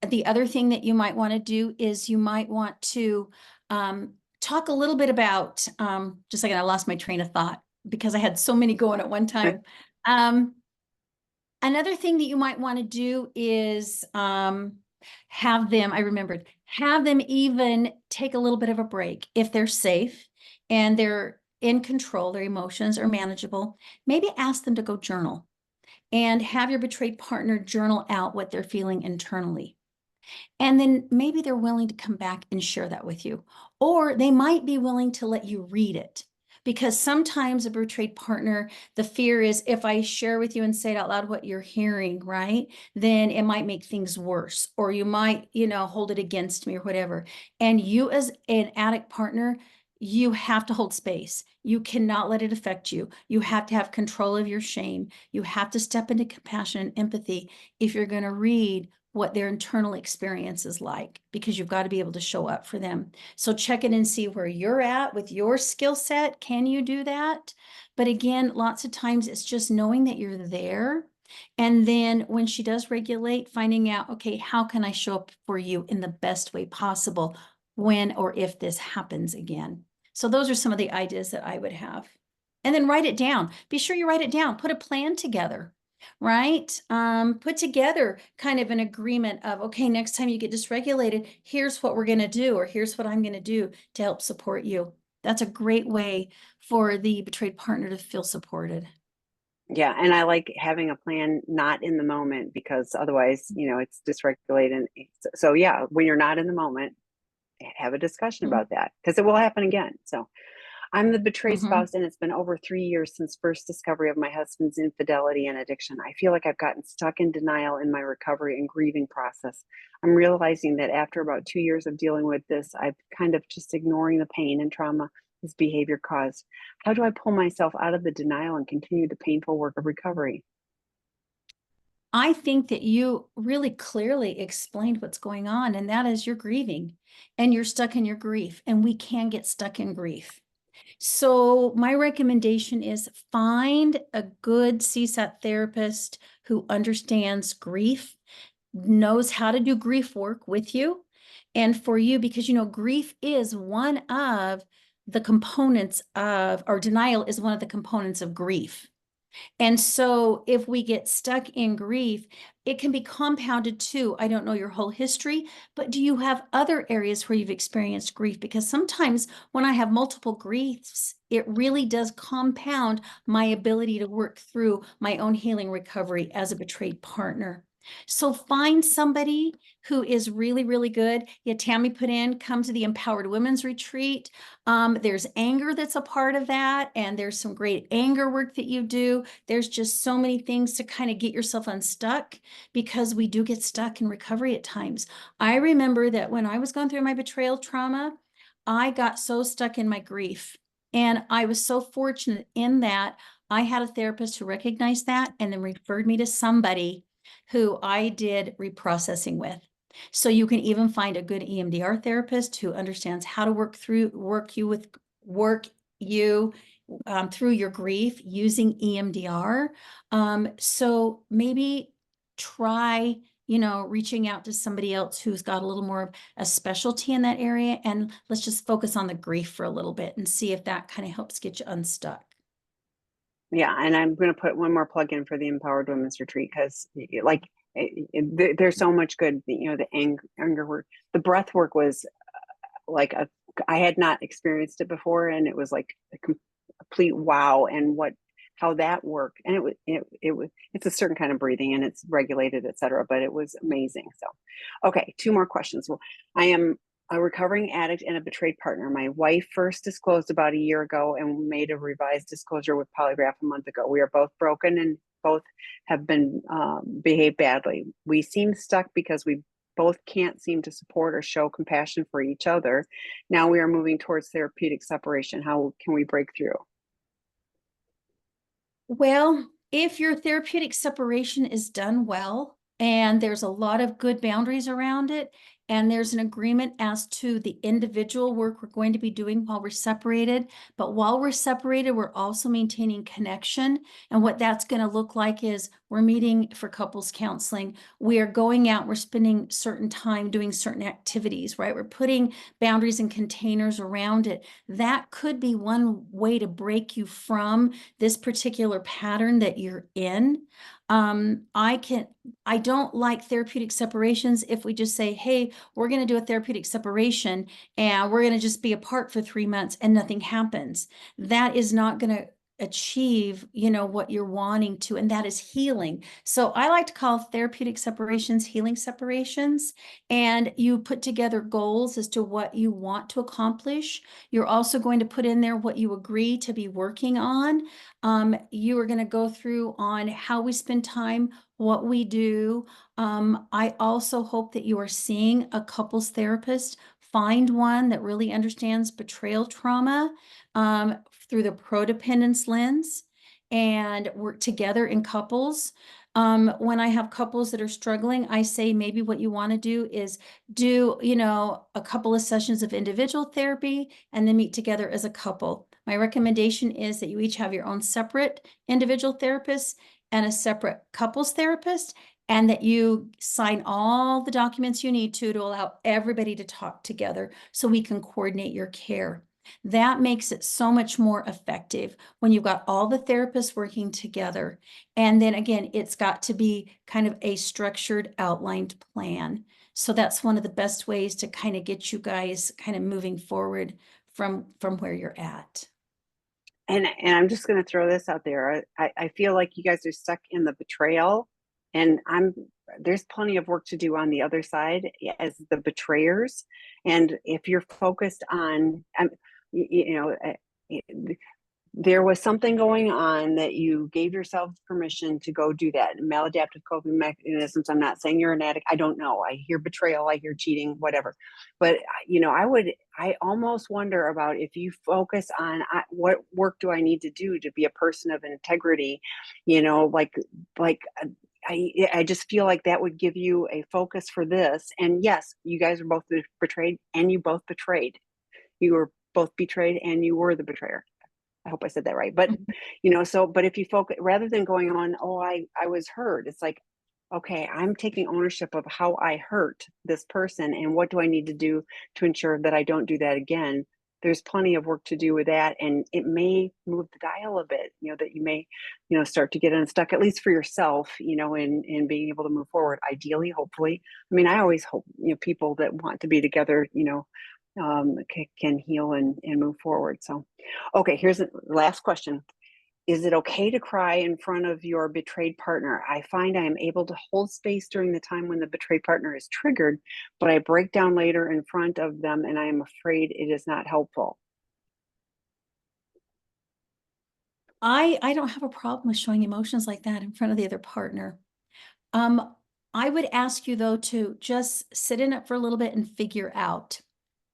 the other thing that you might want to do is you might want to talk a little bit about, just a second, I lost my train of thought because I had so many going at one time. Another thing that you might want to do is have them even take a little bit of a break. If they're safe and they're in control, their emotions are manageable, maybe ask them to go journal and have your betrayed partner journal out what they're feeling internally. And then maybe they're willing to come back and share that with you, or they might be willing to let you read it. Because sometimes a betrayed partner, the fear is, if I share with you and say it out loud what you're hearing, right, then it might make things worse, or you might, hold it against me or whatever. And you as an addict partner, you have to hold space. You cannot let it affect you. You have to have control of your shame. You have to step into compassion and empathy if you're going to read what their internal experience is like, because you've got to be able to show up for them. So check in and see where you're at with your skill set. Can you do that? But again, lots of times it's just knowing that you're there. And then when she does regulate, finding out, okay, how can I show up for you in the best way possible when or if this happens again? So those are some of the ideas that I would have. And then write it down. Be sure you write it down. Put a plan together, right? Put together kind of an agreement of, okay, next time you get dysregulated, here's what we're going to do, or here's what I'm going to do to help support you. That's a great way for the betrayed partner to feel supported. Yeah, and I like having a plan not in the moment, because otherwise, it's dysregulated. And so yeah, when you're not in the moment, have a discussion about that, because it will happen again. So I'm the betrayed Mm-hmm. spouse, and it's been over 3 years since first discovery of my husband's infidelity and addiction. I feel like I've gotten stuck in denial in my recovery and grieving process. I'm realizing that after about 2 years of dealing with this, I've kind of just ignoring the pain and trauma his behavior caused. How do I pull myself out of the denial and continue the painful work of recovery? I think that you really clearly explained what's going on, and that is you're grieving and you're stuck in your grief, and we can get stuck in grief. So, my recommendation is find a good CSAT therapist who understands grief, knows how to do grief work with you and for you, because grief is one of the components of, or denial is one of the components of grief. And so if we get stuck in grief, it can be compounded too. I don't know your whole history, but do you have other areas where you've experienced grief? Because sometimes when I have multiple griefs, it really does compound my ability to work through my own healing recovery as a betrayed partner. So find somebody who is really, really good. Yeah, Tammy put in, come to the Empowered Women's Retreat. There's anger that's a part of that, and there's some great anger work that you do. There's just so many things to kind of get yourself unstuck, because we do get stuck in recovery at times. I remember that when I was going through my betrayal trauma, I got so stuck in my grief. And I was so fortunate in that I had a therapist who recognized that and then referred me to somebody who I did reprocessing with. So you can even find a good EMDR therapist who understands how to work you through your grief using EMDR. So maybe try, reaching out to somebody else who's got a little more of a specialty in that area. And let's just focus on the grief for a little bit and see if that kind of helps get you unstuck. Yeah, and I'm going to put one more plug in for the Empowered Women's Retreat, because, like, there's so much good. The anger work, the breath work was like I had not experienced it before, and it was like a complete wow. And how that worked, and it's a certain kind of breathing, and it's regulated, etc. But it was amazing. So, okay, two more questions. Well, I am a recovering addict and a betrayed partner. My wife first disclosed about a year ago, and we made a revised disclosure with polygraph a month ago. We are both broken, and both have been behaved badly. We seem stuck because we both can't seem to support or show compassion for each other. Now we are moving towards therapeutic separation. How can we break through? Well, if your therapeutic separation is done well, and there's a lot of good boundaries around it, and there's an agreement as to the individual work we're going to be doing while we're separated. But while we're separated, we're also maintaining connection. And what that's going to look like is we're meeting for couples counseling. We are going out, we're spending certain time doing certain activities, right? We're putting boundaries and containers around it. That could be one way to break you from this particular pattern that you're in. I don't like therapeutic separations if we just say, hey, we're going to do a therapeutic separation and we're going to just be apart for 3 months and nothing happens. That is not going to achieve, what you're wanting to, and that is healing. So I like to call therapeutic separations healing separations, and you put together goals as to what you want to accomplish. You're also going to put in there what you agree to be working on. You are going to go through on how we spend time, what we do. I also hope that you are seeing a couples therapist find one that really understands betrayal trauma through the Prodependence lens and work together in couples. When I have couples that are struggling, I say maybe what you want to do is do, a couple of sessions of individual therapy and then meet together as a couple. My recommendation is that you each have your own separate individual therapist and a separate couples therapist, and that you sign all the documents you need to allow everybody to talk together so we can coordinate your care. That makes it so much more effective when you've got all the therapists working together. And then again, it's got to be kind of a structured, outlined plan. So that's one of the best ways to kind of get you guys kind of moving forward from where you're at. And I'm just going to throw this out there. I feel like you guys are stuck in the betrayal, and there's plenty of work to do on the other side as the betrayers. And if you're focused on, there was something going on that you gave yourself permission to go do that. Maladaptive coping mechanisms. I'm not saying you're an addict. I don't know. I hear betrayal, I hear cheating, whatever. But, I almost wonder about if you focus on what work do I need to do to be a person of integrity, I just feel like that would give you a focus for this. And yes, you guys are both betrayed, and you both betrayed. You were both betrayed and you were the betrayer. I hope I said that right. But, but if you focus, rather than going on, oh, I was hurt, it's like, okay, I'm taking ownership of how I hurt this person, and what do I need to do to ensure that I don't do that again? There's plenty of work to do with that, and it may move the dial a bit, that you may, start to get unstuck, at least for yourself, in being able to move forward, ideally, hopefully. I mean, I always hope, people that want to be together, can heal and move forward. So, okay, here's the last question. Is it okay to cry in front of your betrayed partner? I find I am able to hold space during the time when the betrayed partner is triggered, but I break down later in front of them, and I am afraid it is not helpful. I don't have a problem with showing emotions like that in front of the other partner. I would ask you though to just sit in it for a little bit and figure out,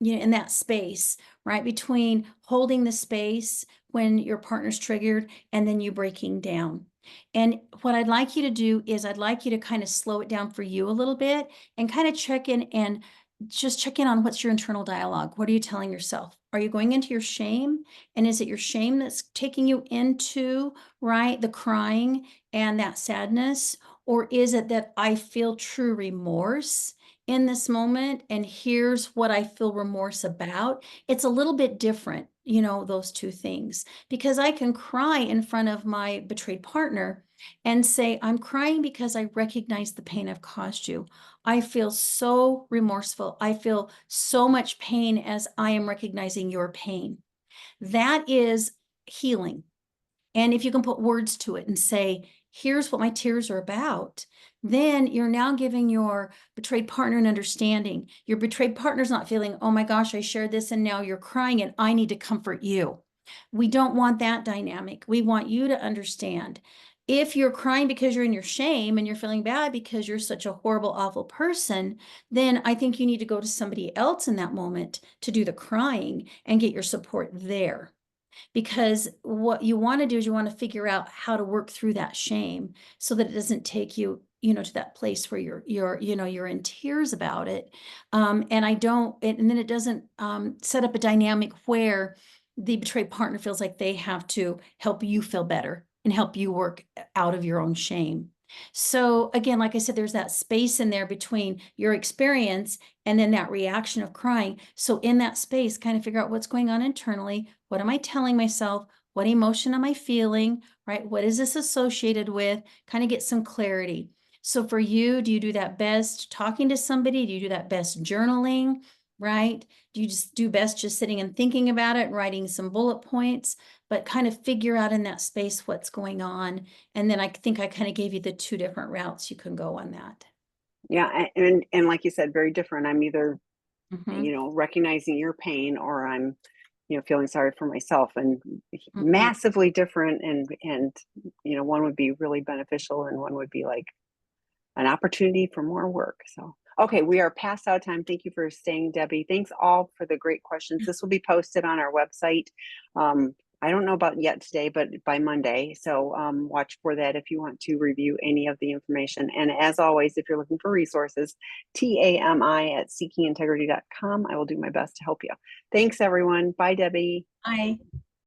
in that space, right between holding the space when your partner's triggered and then you breaking down. And what I'd like you to do is I'd like you to kind of slow it down for you a little bit and kind of check in and just check in on what's your internal dialogue. What are you telling yourself? Are you going into your shame? And is it your shame that's taking you into, right, the crying and that sadness? Or is it that I feel true remorse in this moment, and here's what I feel remorse about? It's a little bit different, those two things, because I can cry in front of my betrayed partner and say, I'm crying because I recognize the pain I've caused you. I feel so remorseful. I feel so much pain as I am recognizing your pain. That is healing. And if you can put words to it and say, here's what my tears are about, then you're now giving your betrayed partner an understanding. Your betrayed partner's not feeling, oh my gosh, I shared this and now you're crying and I need to comfort you. We don't want that dynamic. We want you to understand. If you're crying because you're in your shame and you're feeling bad because you're such a horrible, awful person, then I think you need to go to somebody else in that moment to do the crying and get your support there. Because what you want to do is you want to figure out how to work through that shame so that it doesn't take you, to that place where you're in tears about it. And then it doesn't set up a dynamic where the betrayed partner feels like they have to help you feel better and help you work out of your own shame. So again, like I said, there's that space in there between your experience and then that reaction of crying. So in that space, kind of figure out what's going on internally. What am I telling myself? What emotion am I feeling? Right? What is this associated with? Kind of get some clarity. So for you, do you do that best talking to somebody? Do you do that best journaling? Right? Do you just do best just sitting and thinking about it, writing some bullet points, but kind of figure out in that space what's going on? And then I think I kind of gave you the two different routes you can go on that. Yeah, and like you said, very different. I'm either, Mm-hmm. recognizing your pain, or I'm, feeling sorry for myself, and Mm-hmm. massively different. And one would be really beneficial, and one would be like an opportunity for more work. So, Okay, we are past out of time. Thank you for staying, Debbie. Thanks all for the great questions. This will be posted on our website. I don't know about yet today, but by Monday. So watch for that if you want to review any of the information. And as always, if you're looking for resources, TAMI at seekingintegrity.com. I will do my best to help you. Thanks, everyone. Bye, Debbie. Bye.